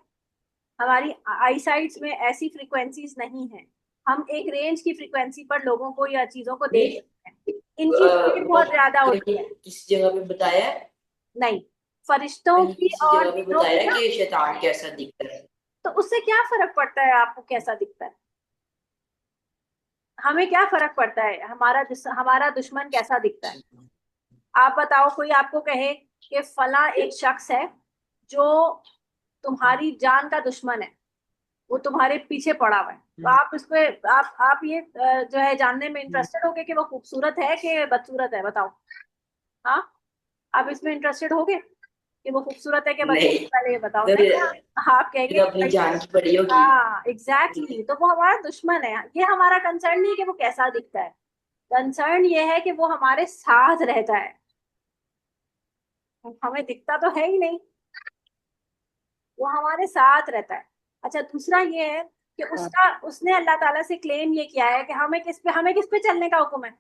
हमारी आई साइट्स में ऐसी फ्रीक्वेंसीज नहीं है। हम एक रेंज की फ्रीक्वेंसी पर लोगों को या चीजों को ये देख सकते हैं, इनकी स्पीड बहुत ज्यादा होती कहीं है। किसी जगह पे बताया है? नहीं, फरिश्तों कहीं की किसी और जगह पे जिन्नों की बताया है ना, कि शैतान कैसा दिखता है? तो उससे क्या फर्क पड़ता है आपको कैसा दिखता है? हमें क्या फर्क पड़ता है हमारा दुश्मन कैसा दिखता है? आप बताओ, कोई आपको कहे कि फला एक शख्स है जो तुम्हारी जान का दुश्मन है, वो तुम्हारे पीछे पड़ा हुआ है, तो आप इस पे आप ये जो है जानने में इंटरेस्टेड होगे कि वो खूबसूरत है कि बदसूरत है? बताओ। हाँ, आप इसमें इंटरेस्टेड होगे कि वो खूबसूरत है कि बदबू? नहीं, पहले ये बताओ। तो नहीं, ये आप कहेंगे तो कि अपनी भाई, जान की पड़ी होगी। हाँ एग्जैक्टली, तो वो हमारा दुश्मन है। ये हमारा कंसर्न नहीं है कि वो कैसा दिखता है, कंसर्न ये है कि वो हमारे साथ रहता है, हमें दिखता तो है ही नहीं, वो हमारे साथ रहता है। अच्छा, दूसरा ये है कि उसका उसने अल्लाह ताला से क्लेम ये किया है कि हमें किस पे चलने का हुक्म है?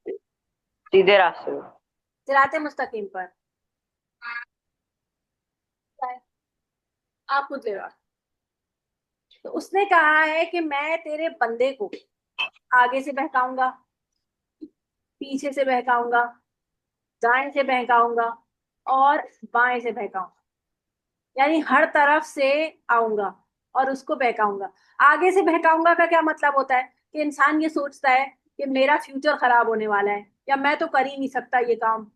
सीधे रास्ते पे। सिराते मुस्तकीम पर। क्या है? आप खुद ले लो। तो उसने कहा है कि मैं तेरे बंदे को आगे से बहकाऊंगा, पीछे से बहकाऊंगा, दाएं से बहकाऊंगा और बाएं से बहकाऊंगा, यानी हर तरफ से आऊंगा और उसको बहकाऊंगा। आगे से बहकाऊंगा का क्या मतलब होता है कि इंसान ये सोचता है कि मेरा फ्यूचर खराब होने वाला है, या मैं तो कर ही नहीं सकता ये काम,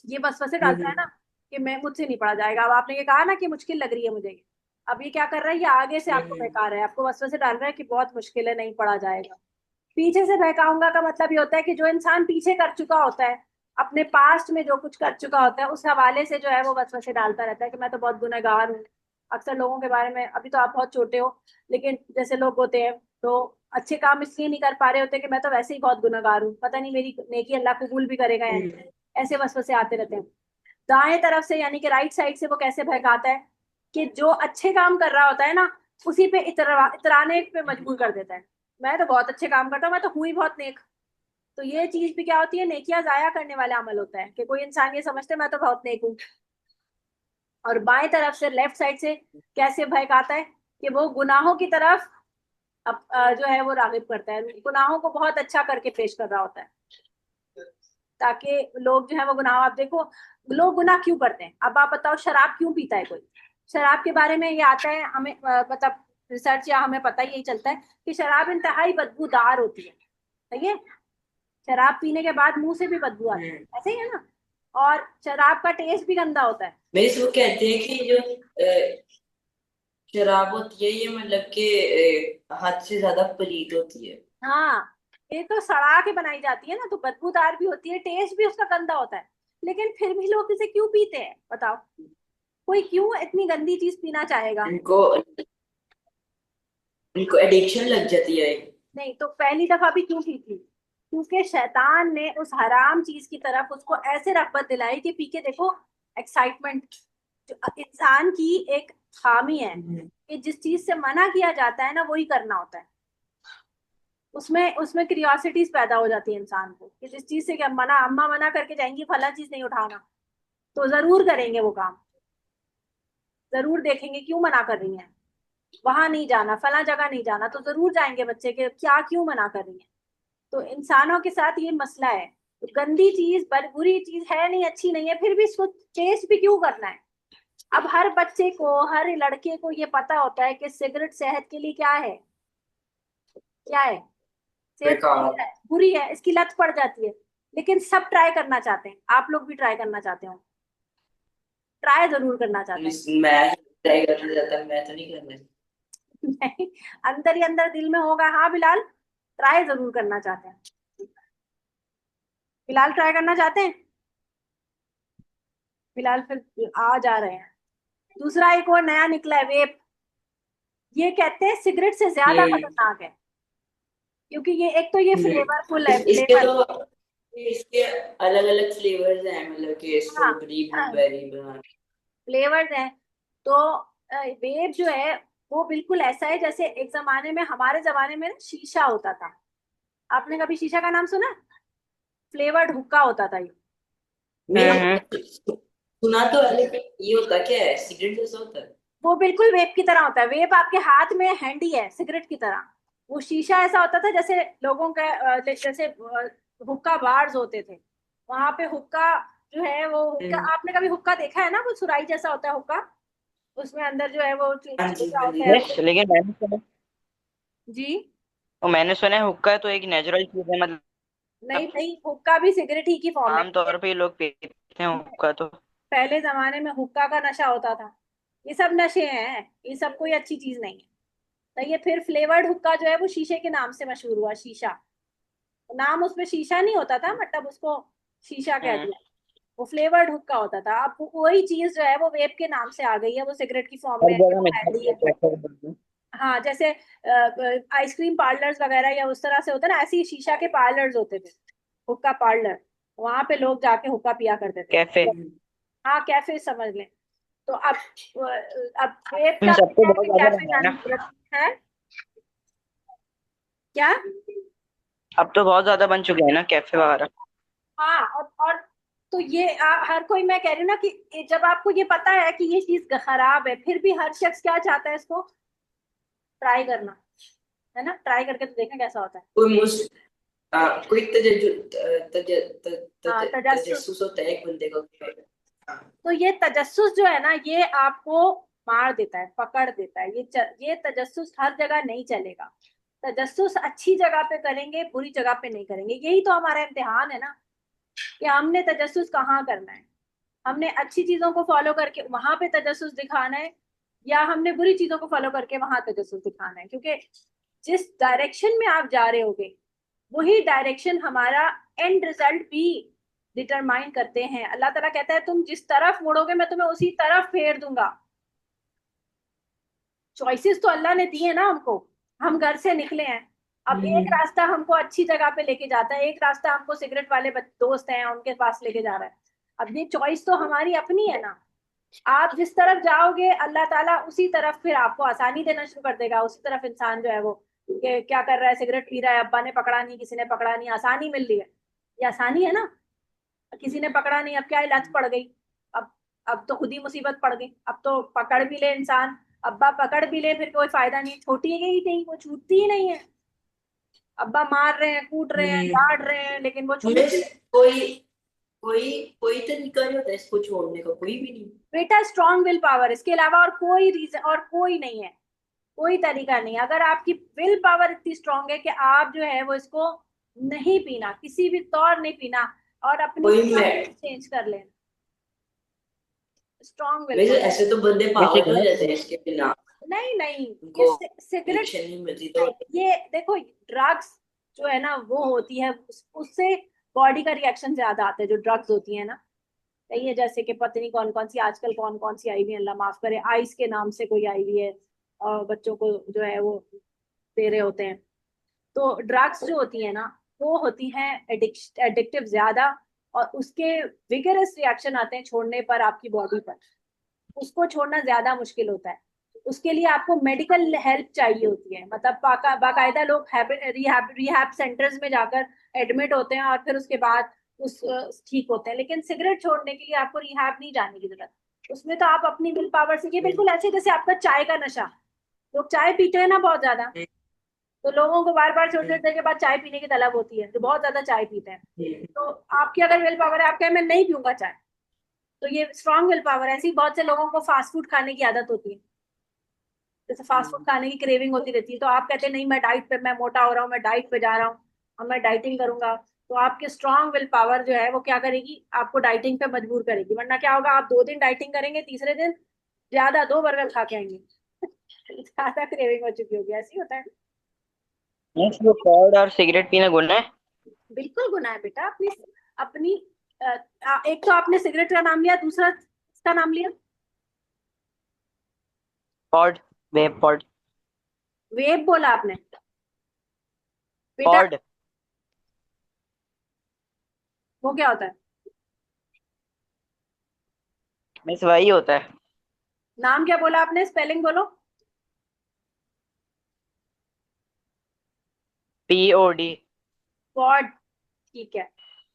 ये वसवसे डालता है ना कि मैं मुझसे नहीं पढ़ा जाएगा। अब आपने ये कहा ना कि मुश्किल लग रही है मुझे, अब ये क्या कर रहा है, ये आगे से आपको बहका रहा है, आपको वसवसे डाल रहा है कि बहुत मुश्किल है, नहीं पढ़ा जाएगा। पीछे से बहकाऊंगा का मतलब ये होता है कि जो इंसान पीछे कर चुका होता है, अपने पास्ट में जो कुछ कर चुका होता है, उस हवाले से जो है वो वसवसे डालता रहता है कि मैं तो बहुत गुनहगार हूँ। अक्सर लोगों के बारे में, अभी तो आप बहुत छोटे हो, लेकिन जैसे लोग होते हैं तो अच्छे काम इसलिए नहीं कर पा रहे होते कि मैं तो वैसे ही बहुत गुनहगार हूँ, पता नहीं मेरी नेकी अल्लाह कबूल भी करेगा या नहीं, ऐसे वसवसे आते रहते हैं। दाएं तरफ से यानी कि राइट साइड से वो कैसे बहकाता है कि जो अच्छे काम कर रहा होता है ना, उसी पे इतराने पे मजबूर कर देता है। मैं तो बहुत अच्छे काम करता हूँ, मैं तो हुई बहुत नेक। तो ये चीज भी क्या होती है, नेकियां जाया करने वाला अमल होता है कि कोई इंसान ये समझते मैं तो बहुत नेक हूँ। और बाएं तरफ से, लेफ्ट साइड से कैसे बहकाता है कि वो गुनाहों की तरफ जो है वो रागिब करता है, गुनाहों को बहुत अच्छा करके पेश कर रहा होता है, ताकि लोग जो है वो गुनाह, आप देखो लोग गुनाह क्यों करते हैं। अब आप बताओ, शराब क्यों पीता है कोई? शराब के बारे में ये आता है हमें, मतलब रिसर्च या हमें पता ही यही चलता है कि शराब इंतहाई बदबूदार होती है, सही है? शराब पीने के बाद मुंह से भी बदबू आती है, ऐसे ही है ना? और शराब का टेस्ट भी गंदा होता है। मेरे से वो कहते हैं कि जो शराब होती है ये मतलब कि हद से ज्यादा पलीद होती है। हाँ, ये तो सड़ा के बनाई जाती है ना, तो बदबूदार भी होती है, टेस्ट भी उसका गंदा होता है, लेकिन फिर भी लोग इसे क्यों पीते हैं बताओ? कोई क्यों इतनी गंदी चीज पीना चाहेगा? इनको इनको एडिक्शन लग जाती है। नहीं तो पहली दफा भी क्यों पी थी? क्योंकि शैतान ने उस हराम चीज की तरफ उसको ऐसे रग़बत दिलाई कि पी के देखो, एक्साइटमेंट। जो इंसान की एक खामी है कि जिस चीज से मना किया जाता है ना, वही करना होता है। उसमें उसमें क्यूरियोसिटीज पैदा हो जाती है इंसान को कि जिस चीज से, क्या मना, अम्मा मना करके जाएंगी फला चीज नहीं उठाना, तो जरूर करेंगे वो काम, जरूर देखेंगे क्यों मना कर रही हैं, वहां नहीं जाना, फला जगह नहीं जाना, तो जरूर जाएंगे बच्चे के क्या क्यों मना कर रही हैं। तो इंसानों के साथ ये मसला है, तो गंदी चीज, बुरी चीज है नहीं, अच्छी नहीं है, फिर भी इसको टेस्ट भी क्यों करना है? अब हर बच्चे को, हर लड़के को ये पता होता है कि सिगरेट सेहत के लिए क्या है, क्या है, सेहत के लिए बेकार। क्या है, बुरी है, इसकी लत पड़ जाती है। लेकिन सब ट्राई करना चाहते हैं, आप लोग भी ट्राई करना चाहते हो, ट्राई जरूर करना चाहते हैं। मैं ट्राई करना चाहता, मैं तो नहीं करना। नहीं, अंदर ही अंदर दिल में होगा हाँ बिलाल, ट्राई जरूर करना चाहते हैं। बिलाल ट्राई करना चाहते हैं? बिलाल फिर आ जा रहे हैं। दूसरा एक और नया निकला है, वेप। ये कहते हैं सिगरेट से ज्यादा हम्म। खतरनाक है, क्योंकि ये एक तो ये फ्लेवरफुल है, इसके फ्लेवर। तो इसके अलग अलग फ्लेवर्स हैं, मतलब कि स्ट्रॉबेरी, हाँ, ब्लूबेरी, बनाना। फ्लेवर्ड है। तो वेप जो है वो बिल्कुल ऐसा है जैसे एक जमाने में, हमारे जमाने में ना शीशा होता था। आपने कभी शीशा का नाम सुना? फ्लेवर्ड हुक्का होता था ये। नहीं, सुना तो है, लेकिन ये होता क्या है, सिगरेट जैसा होता है? वो बिल्कुल वेप की तरह होता है, वेप आपके हाथ में हैंडी है सिगरेट की तरह। वो शीशा ऐसा होता था जैसे लोगों का, जैसे हुक्का बार्स होते थे, वहां पे हुक्का जो है वो हुक्का, हम्म। आपने कभी हुक्का देखा है ना, वो सुराही जैसा होता है हुक्का, उसमें अंदर जो है वो हाँ जी, छिलका हाँ जी, होता है। यस, लेकिन जी, मैंने सुना है हुक्का तो एक नेचुरल चीज है, नहीं मतलब भाई, हुक्का भी सिगरेट ही की फॉर्म है। आमतौर पे लोग पीते हैं हुक्का तो। पहले जमाने में हुक्का का नशा होता था, ये सब नशे हैं, ये सब कोई अच्छी चीज नहीं है। तो ये फिर फ्लेवर्ड हुक्का जो है वो शीशे के नाम से मशहूर हुआ, शीशा। नाम उसमें शीशा नहीं होता था, मतलब उसको शीशा कह हम्म। दिया, वो फ्लेवर्ड हुक्का होता था। अब वही चीज जो है वो वेप के नाम से आ गई है, वो सिगरेट की फॉर्म हर में जगह है। मिलता है। हाँ, जैसे आइसक्रीम पार्लर्स वगैरह या उस तरह से होता है ना, ऐसे ही शीशा के पार्लर्स होते थे, हुक्का पार्लर, वहां पे लोग जाके हुक्का पिया करते थे। कैफे। हाँ, कैफे समझ लें। तो अब वेब इन का सबको क्या है बहुत कि ज्यादा कैफे बना है जाने ना। की जरूरत है क्या? अब तो बहुत ज्यादा बन चुके हैं ना कैफे वगैरह। हाँ, और तो ये हर कोई, मैं कह रही हूँ ना कि जब आपको ये पता है कि ये चीज खराब है, फिर भी हर शख्स क्या चाहता है, इसको ट्राई करना, है ना, ट्राई करके तो देखना कैसा होता है। कोई मुस्ट कोई हाँ, तजस्सुस। तजस्सुस होता है एक बंदे का। हाँ। तो ये तजस्सुस जो है ना, ये आपको मार देता है, पकड़ देता है। ये तजस्सुस हर जगह नहीं चलेगा। तजस्सुस अच्छी जगह पे करेंगे, बुरी जगह पे नहीं करेंगे। यही तो हमारा इम्तिहान है ना, कि हमने तजस्सुस कहाँ करना है। हमने अच्छी चीजों को फॉलो करके वहां पे तजस्सुस दिखाना है, या हमने बुरी चीजों को फॉलो करके वहां तजस्सुस दिखाना है। क्योंकि जिस डायरेक्शन में आप जा रहे होगे, वही डायरेक्शन हमारा एंड रिजल्ट भी डिटरमाइन करते हैं। अल्लाह ताला कहता है तुम जिस तरफ मुड़ोगे मैं तुम्हें उसी तरफ फेर दूंगा। चॉइसेस तो अल्लाह ने दी है ना हमको, हम घर से निकले हैं। अब एक रास्ता हमको अच्छी जगह पे लेके जाता है, एक रास्ता हमको सिगरेट वाले दोस्त हैं उनके पास लेके जा रहा है। अब ये चॉइस तो हमारी अपनी है ना। आप जिस तरफ जाओगे अल्लाह ताला उसी तरफ फिर आपको आसानी देना शुरू कर देगा। उसी तरफ इंसान जो है वो क्या कर रहा है, सिगरेट पी रहा है, अब्बा ने पकड़ा नहीं, किसी ने पकड़ा नहीं, आसानी मिल रही है। ये आसानी है ना, किसी ने पकड़ा नहीं, अब क्या लत पड़ गई। अब अब तो खुद ही मुसीबत पड़ गई। अब तो पकड़ भी ले इंसान, अब्बा पकड़ भी ले, फिर कोई फायदा नहीं, छोटी गई नहीं, वो छूटती ही नहीं है। अब्बा मार रहे हैं, कूट रहे हैं, हम्म। डांट रहे हैं, लेकिन वो मुझे छूटती। कोई कोई कोई तरीका नहीं होता इसको छोड़ने का, कोई भी नहीं। बेटा स्ट्रांग विल पावर, इसके अलावा और कोई रीजन और कोई नहीं है, कोई तरीका नहीं। अगर आपकी विल पावर इतनी स्ट्रांग है कि आप जो है वो इसको नहीं पीना, किसी भी तौर नहीं पीना, और अपनी कोई मैं चेंज कर लेना, स्ट्रांग विल वैसे पावर। ऐसे तो बंदे पागल हो जाते हैं इसके बिना, नहीं नहीं, ये उनको सिगरेट, एडिक्शन नहीं मिलती तो। ये देखो, ड्रग्स जो है ना वो होती है, उससे बॉडी का रिएक्शन ज्यादा आता है, जो ड्रग्स होती है ना। सही है, जैसे कि पता नहीं कौन कौन सी आजकल कौन कौन सी आई हुई है, अल्लाह माफ करे, आइस के नाम से कोई आई हुई है, और बच्चों को जो है वो दे रहे होते हैं। तो ड्रग्स जो होती है ना, वो होती हैं एडिक्टिव ज्यादा, और उसके विगरस रिएक्शन आते हैं छोड़ने पर आपकी बॉडी पर। उसको छोड़ना ज्यादा मुश्किल होता है। उसके लिए आपको मेडिकल हेल्प चाहिए होती है, मतलब बाकायदा लोग रिहैब रिहैब सेंटर्स में जाकर एडमिट होते हैं, और फिर उसके बाद उस ठीक होते हैं। लेकिन सिगरेट छोड़ने के लिए आपको रिहैब नहीं जाने की जरूरत। उसमें तो आप अपनी विल पावर से, ये बिल्कुल ऐसे जैसे आपका चाय का नशा, लोग चाय पीते हैं ना बहुत ज्यादा, तो लोगों को बार बार छोटे देर के बाद चाय पीने की तलब होती है, जो बहुत ज्यादा चाय पीते हैं। तो आपकी अगर विल पावर है, आप कहें मैं नहीं पीऊंगा चाय, तो ये स्ट्रांग विल पावर है। ऐसी बहुत से लोगों को फास्ट फूड खाने की आदत होती है, जैसे फास्ट फूड खाने की क्रेविंग होती रहती है, तो आप कहते हैं नहीं मैं डाइट पे, मैं मोटा हो रहा हूँ, मैं डाइट पे जा रहा हूँ, और मैं डाइटिंग करूंगा। तो आपकी स्ट्रांग विल पावर जो है वो क्या करेगी, आपको डाइटिंग पे मजबूर करेगी। वरना क्या होगा, आप 2 दिन डाइटिंग करेंगे, तीसरे दिन ज्यादा 2 बर्गर खा के आएंगे। ज्यादा क्रेविंग हो चुकी होगी, ऐसी होता है। नहीं, वो पॉड और सिगरेट पीना गुनाह है। बिल्कुल गुनाह है बेटा। अपनी अपनी एक तो आपने सिगरेट का नाम लिया, दूसरा इसका नाम लिया, पॉड, वेब पॉड। वेब बोला आपने बेटा। पॉड वो क्या होता है? मीन्स वही होता है। नाम क्या बोला आपने, स्पेलिंग बोलो। POD। पॉड, ठीक है,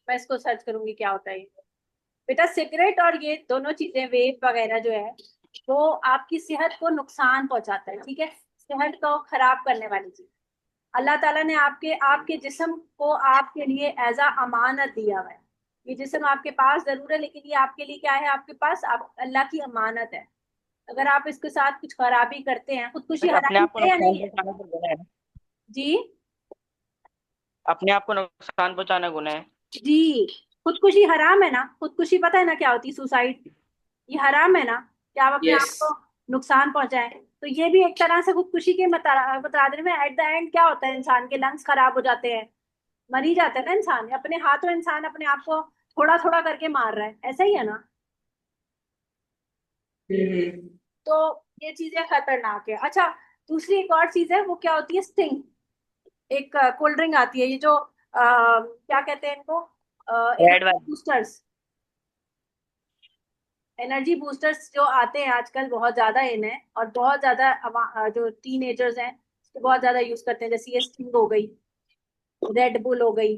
मैं इसको सर्च करूंगी क्या होता है ये। बेटा सिगरेट और ये दोनों चीजें, वेप वगैरह जो है, वो आपकी सेहत को नुकसान पहुंचाता है, ठीक है, सेहत को खराब करने वाली चीज। अल्लाह ताला ने आपके आपके जिस्म को आपके लिए एज अ अमानत दिया हुआ है। ये जिस्म आपके पास जरूर है, लेकिन ये आपके लिए क्या है, आपके पास आप अल्लाह की अमानत है। अगर आप इसके साथ कुछ खराबी करते हैं, खुदकुशी बस अपने हराम आप को है या नुकसान नहीं है? पहुंचाना तो गुनाह है ना। जी, अपने आप को नुकसान पहुंचाना गुनाह है। जी, खुदकुशी हराम है ना। खुदकुशी पता है ना क्या होती है, सुसाइड, ये हराम है ना, कि आप अपने यस। आप को नुकसान पहुंचाएं। तो ये भी एक तरह से खुदकुशी के मुताबिक में, एट द एंड क्या होता है, इंसान के लंग्स खराब हो जाते हैं, मर ही जाता है ना इंसान। अपने हाथों इंसान अपने आप को थोड़ा थोड़ा करके मार रहा है, ऐसा ही है ना। हम्म। तो ये चीजें खतरनाक है। अच्छा, दूसरी एक और चीज है, वो क्या होती है, स्टिंग। एक कोल्ड ड्रिंक आती है, ये जो क्या कहते हैं इनको, रेड एनर्जी वाली। बूस्टर्स। एनर्जी बूस्टर्स जो आते हैं आजकल बहुत ज्यादा इन है, और बहुत ज्यादा जो टीनेजर्स हैं इसको बहुत ज्यादा यूज करते हैं। जैसे ये स्टिंग हो गई, रेड बुल हो गई।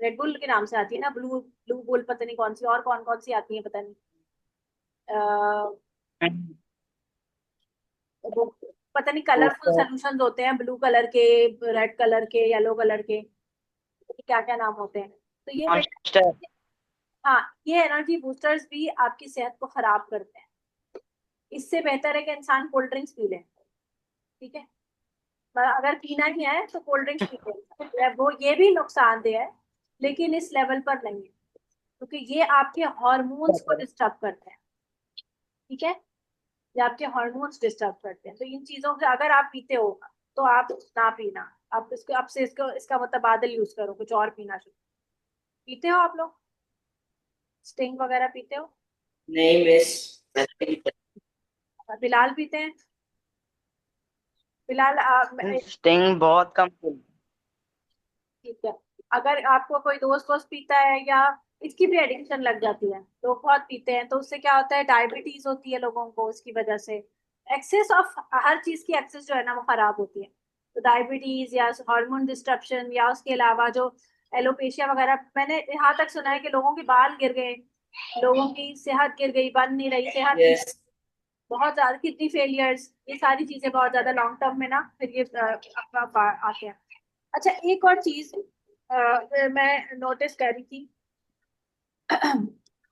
रेड बुल के नाम से आती है ना, ब्लू ब्लू बुल, पता नहीं कौन सी और कौन कौन सी आती है, पता नहीं। अ, वो पता नहीं, कलरफुल बूस्टर। सोल्यूशन होते हैं, ब्लू कलर के, रेड कलर के, येलो कलर के, क्या क्या नाम होते हैं। तो ये बेटा, मॉन्स्टर। हाँ, ये एनर्जी बूस्टर्स भी आपकी सेहत को खराब करते हैं। इससे बेहतर है कि इंसान कोल्ड ड्रिंक्स पी ले, ठीक है। पर अगर पीना ही है तो कोल्ड ड्रिंक्स पी ले, वो ये भी नुकसानदेह है, लेकिन इस लेवल पर नहीं है, क्योंकि ये आपके हार्मोन्स को डिस्टर्ब करते हैं, ठीक है। ये आपके हार्मोन्स डिस्टर्ब करते हैं। तो इन चीजों से अगर आप पीते हो तो आप ना पीना। आप इसको, अब से इसको, इसका मुतबादल यूज करो, कुछ और पीना शुरू। पीते हो आप लोग स्टिंग वगैरह, पीते हो? नहीं मिस, मैं तो नहीं पता। बिलाल पीते हैं? बिलाल स्टिंग बहुत कम। ठीक है। अगर आपको कोई दोस्त वोस्त पीता है, या इसकी भी एडिक्शन लग जाती है, लोग बहुत पीते हैं, तो उससे क्या होता है, डायबिटीज होती है लोगों को उसकी वजह से। एक्सेस ऑफ हर चीज की एक्सेस जो है ना वो खराब होती है। तो डायबिटीज या हार्मोन डिस्ट्रप्शन, या उसके अलावा जो एलोपेशिया वगैरह, मैंने यहाँ तक सुना है कि लोगों के बाल गिर गए, लोगों की सेहत गिर गई, बन नहीं रही सेहत, यस। बहुत ज्यादा किडनी फेलियर्स, ये सारी चीजें बहुत ज्यादा लॉन्ग टर्म में ना फिर ये आते हैं। अच्छा, एक और चीज मैं नोटिस कर रही थी।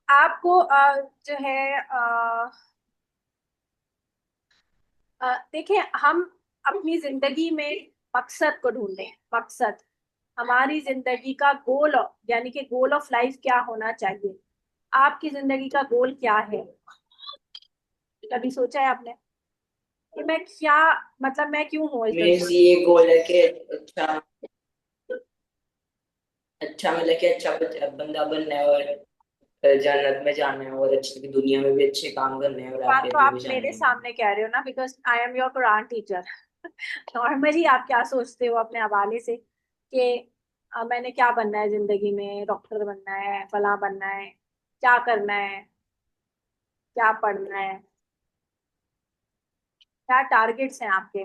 आपको जो है देखिए, हम अपनी जिंदगी में मकसद को ढूंढें। मकसद, हमारी जिंदगी का गोल, यानी कि गोल ऑफ लाइफ क्या होना चाहिए। आपकी जिंदगी का गोल क्या है? कभी सोचा है आपने कि मैं क्या, मतलब मैं क्यों हूँ इस मीन्स दुनिया ये गोल है कि अच्छा, अच्छा मतलब कि अच्छा बंदा बनना है, और जन्नत में जाना है, और अच्छी दुनिया में भी अच्छे काम करने हैं, और में? बात तो आखिरत में आप भी मेरे जाना है। सामने कह रहे हो ना, because I am your Quran teacher. Normally आप क्या सोचते हो अपने हवाले से कि मैंने क्या बनना है जिंदगी में, डॉक्टर बनना है, फला बनना है, क्या करना है, क्या पढ़ना है, क्या टारगेट्स हैं आपके?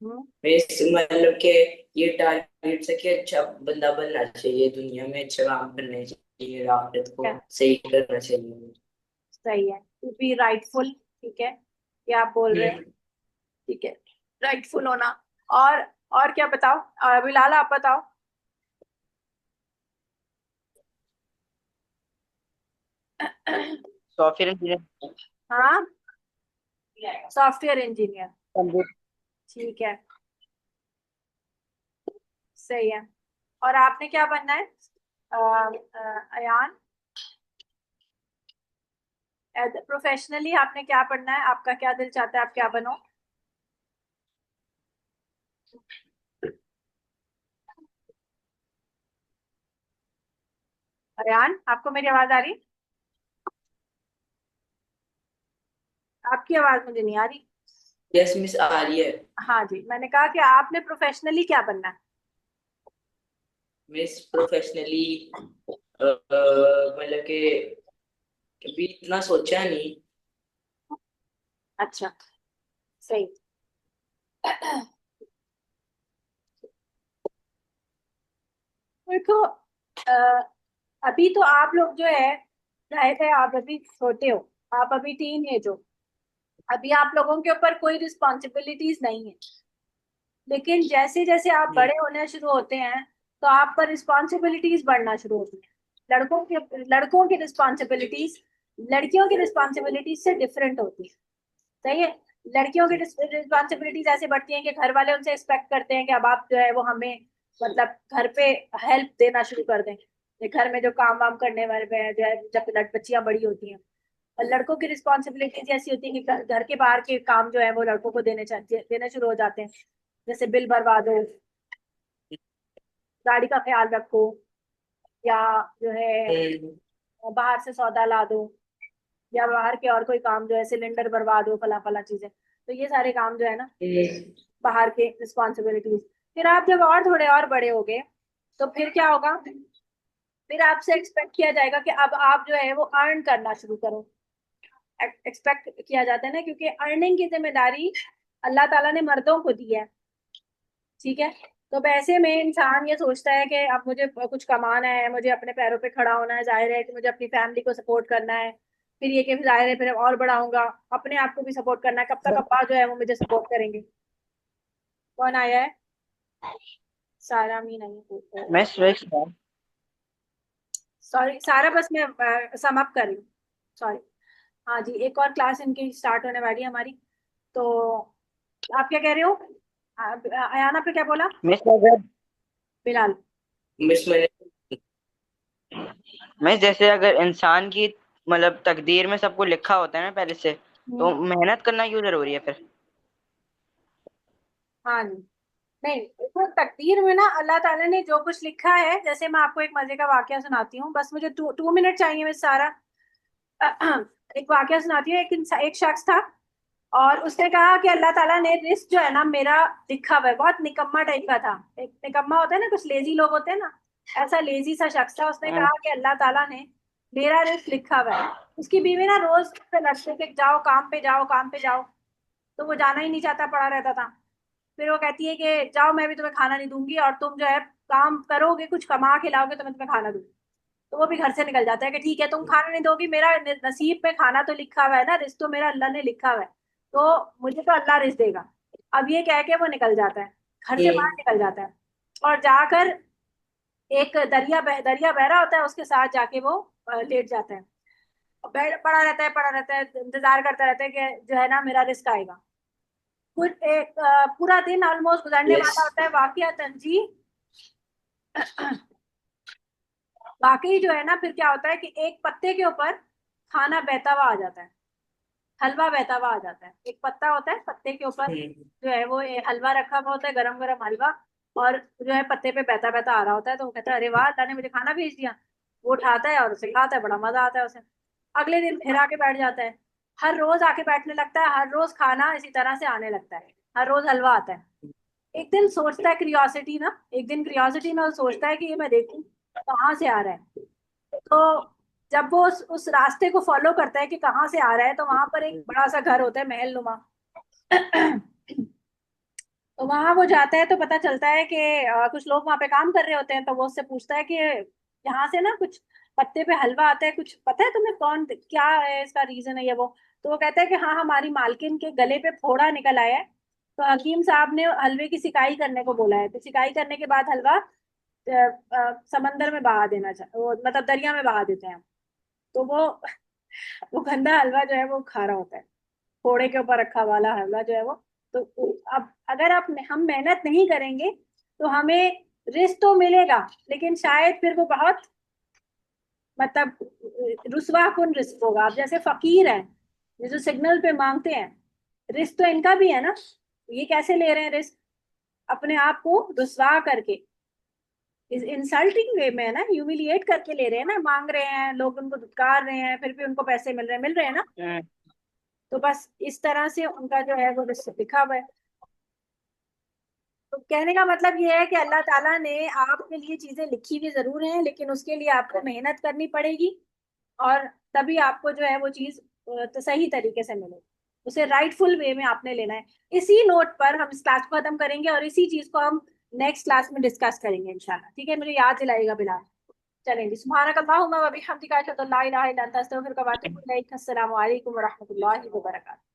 हम्म। मीन्स मतलब कि ये टारगेट है कि अच्छा बंदा बनना चाहिए, दुनिया में अच्छा काम करने चाहिए, आखिरत को क्या? सही करना चाहिए। सही है, टू बी राइटफुल, ठीक है, ये आप बोल रहे हो, हम्म। ठीक है, राइटफुल होना। और और क्या बताओ, बिलाल आप बताओ। Software engineer. हाँ, सॉफ्टवेयर इंजीनियर, कंप्यूटर। ठीक है, सही है। और आपने क्या बनना है अयान? प्रोफेशनली आपने क्या पढ़ना है, आपका क्या दिल चाहता है आप क्या बनो? अयान, आपको मेरी आवाज आ रही? आपकी आवाज मुझे नहीं आ रही। यस मिस, आ रही है। हाँ जी, मैंने कहा कि आपने प्रोफेशनली क्या बनना है? मिस प्रोफेशनली मतलब कि अभी इतना सोचा नहीं। अच्छा, सही। देखो, अभी तो आप लोग जो है, जाहिर है आप अभी छोटे हो, आप अभी टीन एज हो, अभी आप लोगों के ऊपर कोई रिस्पॉन्सिबिलिटीज नहीं है। लेकिन जैसे जैसे आप हम्म। बड़े होने शुरू होते हैं, तो आप पर रिस्पॉन्सिबिलिटीज बढ़ना शुरू होती है। लड़कों की रिस्पॉन्सिबिलिटीज लड़कियों की रिस्पॉन्सिबिलिटीज से डिफरेंट होती है, सही है। लड़कियों की रिस्पॉन्सिबिलिटीज ऐसे बढ़ती हैं कि घर वाले उनसे एक्सपेक्ट करते हैं कि अब आप जो है वो हमें, मतलब घर पे हेल्प देना शुरू कर दें, ये घर में जो काम वाम करने वाले हैं जो है, जब बच्चियां बड़ी होती हैं। और लड़कों की रिस्पॉन्सिबिलिटीज ऐसी होती है कि घर के बाहर के काम जो है वो लड़कों को देने शुरू हो जाते हैं। जैसे बिल भरवा दो, गाड़ी का ख्याल रखो, या जो है बाहर से सौदा ला दो, या बाहर के और कोई काम जो है सिलेंडर भरवा दो, फला फला चीजें। तो ये सारे काम जो है ना बाहर के रिस्पॉन्सिबिलिटीज। फिर आप जब और थोड़े और बड़े हो गए तो फिर क्या होगा, फिर आपसे एक्सपेक्ट किया जाएगा कि अब आप जो है वो अर्न करना शुरू करो। एक्सपेक्ट किया जाता है ना, क्योंकि अर्निंग की जिम्मेदारी अल्लाह ताला ने मर्दों को दी है, ठीक है। तो वैसे में इंसान ये सोचता है कि अब मुझे कुछ कमाना है, मुझे अपने पैरों पे खड़ा होना है, जाहिर है कि मुझे अपनी फैमिली को सपोर्ट करना है। फिर ये कि जाहिर है फिर और बड़ा होऊंगा, अपने आप को भी सपोर्ट करना है। कब तक अब्बा जो है वो मुझे सपोर्ट करेंगे। कौन आया है? सारा मी नहीं है। मैं स्विच था। सॉरी सारा, बस मैं सम अप कर रही हूँ, सॉरी। हाँ जी, एक और क्लास इनकी स्टार्ट होने वाली है हमारी। तो आप क्या कह रहे हो? अयाना पे क्या बोला? मिस अगर बिलाल। मिस मैंने मिस जैसे अगर इंसान की मतलब तकदीर में सब कुछ लिखा होता है ना पहले से, हम्म, तो मेहनत करना क्यों जरूरी है फिर? हाँ जी। नहीं, देखो तकदीर में ना अल्लाह ताला ने जो कुछ लिखा है, जैसे मैं आपको एक मजे का वाकया सुनाती हूँ, बस मुझे 2 मिनट चाहिए मैं सारा। एक वाकया सुनाती हूँ। एक शख्स था, और उसने कहा कि अल्लाह ताला ने रिस्क जो है ना मेरा लिखा हुआ है। बहुत निकम्मा टाइप का था। एक निकम्मा होता है ना, कुछ लेजी लोग होते हैं ना, ऐसा लेजी सा शख्स था। उसने हम्म, कहा कि अल्लाह ताला ने मेरा रिस्क लिखा हुआ है। उसकी बीवी ना रोज पे लड़ते कि जाओ काम पे, जाओ काम पे जाओ। तो वो जाना ही नहीं चाहता, पड़ा रहता था। फिर वो कहती है कि जाओ, मैं भी तुम्हें खाना नहीं दूंगी, और तुम जो है काम करोगे, कुछ कमा के लाओगे तो मैं तुम्हें खाना दूंगी। तो वो भी घर से निकल जाता है कि ठीक है, तुम खाना नहीं दोगी, मेरा नसीब में खाना तो लिखा हुआ है ना, रिस्क तो मेरा अल्लाह ने लिखा हुआ है, तो मुझे तो अल्लाह रिस्क देगा। अब ये कह के वो निकल जाता है, घर से बाहर निकल जाता है, और जाकर एक दरिया बह रहा होता है, उसके साथ जाके वो लेट जाता है। और पड़ा रहता है, इंतजार करता रहता है कि जो है ना मेरा रिस्क आएगा। कुछ एक पूरा दिन ऑलमोस्ट गुजरने यस वाला होता है, वाकई जी। वाकई जो है ना, फिर क्या होता है कि एक पत्ते के ऊपर खाना बहता हुआ आ जाता है, हलवा बहता हुआ आ जाता है। एक पत्ता होता है, पत्ते के ऊपर जो है वो हलवा रखा हुआ होता है, गरम गरम हलवा, और जो है पत्ते पे बहता बहता आ रहा होता है। तो वो कहता है अरे वाह, अल्लाह ने मुझे खाना भेज दिया। वो उठाता है और उसे खाता है, बड़ा मजा आता है उसे। अगले दिन फिर आके बैठ जाता है, हर रोज आके बैठने लगता है, हर रोज खाना इसी तरह से आने लगता है, हर रोज हलवा आता है। एक दिन सोचता है, क्रियोसिटी ना, एक दिन क्रियोसिटी में वो सोचता है कि ये मैं देखूं कहाँ से आ रहा है। तो जब वो उस रास्ते को फॉलो करता है कि कहाँ से आ रहा है, तो वहां पर एक बड़ा सा घर होता है, महल नुमा। तो वहां वो जाता है तो पता चलता है कि कुछ लोग वहां पे काम कर रहे होते हैं। तो वो उससे पूछता है कि यहाँ से ना कुछ पत्ते पे हलवा आता है, कुछ पता है तुम्हें, कौन क्या है इसका रीजन है ये वो। तो वो कहता है कि हाँ, हमारी मालकिन के गले पे फोड़ा निकल आया है, तो हकीम साहब ने हलवे की सिकाई करने को बोला है। तो सिकाई करने के बाद हलवा समंदर में बहा देना वो मतलब दरिया में बहा देते हैं। तो वो गंदा हलवा जो है वो खा रहा होता है, फोड़े के ऊपर रखा वाला हलवा जो है वो। तो अब अगर हम मेहनत नहीं करेंगे तो हमें रिस्क तो मिलेगा, लेकिन शायद फिर वो बहुत मतलब रुस्वा कुन रिस्क होगा। अब जैसे फकीर है, ये जो सिग्नल पे मांगते हैं, रिस्क तो इनका भी है ना। ये कैसे ले रहे हैं रिस्क? अपने आप को रुस्वा करके, इस इंसल्टिंग वे में है ना, ह्यूमिलिएट करके ले रहे हैं ना, मांग रहे हैं, लोग उनको धुतकार रहे हैं, फिर भी उनको पैसे मिल रहे हैं ना। हम्म, तो बस इस तरह से उनका जो है वो रिस्क लिखा हुआ है। तो कहने का मतलब ये है कि अल्लाह ताला ने आपके लिए चीजें लिखी हुई जरूर हैं, लेकिन उसके लिए आपको मेहनत करनी पड़ेगी, और तभी आपको जो है वो चीज तो सही तरीके से मिलेगी, उसे राइटफुल वे में आपने लेना है। इसी नोट पर हम इस क्लास को खत्म करेंगे, और इसी चीज को हम नेक्स्ट क्लास में डिस्कस करेंगे इंशाल्लाह, ठीक है? मुझे याद दिलाएगा बिलाल। चलेंगे, सुभानक अल्लाहुम्मा व बिहम्दिका अशहदु अन ला इलाहा इल्ला अंता अस्तगफिरुका व अतूबु इलैक। अस्सलामु अलैकुम व रहमतुल्लाहि व बरकातुहू।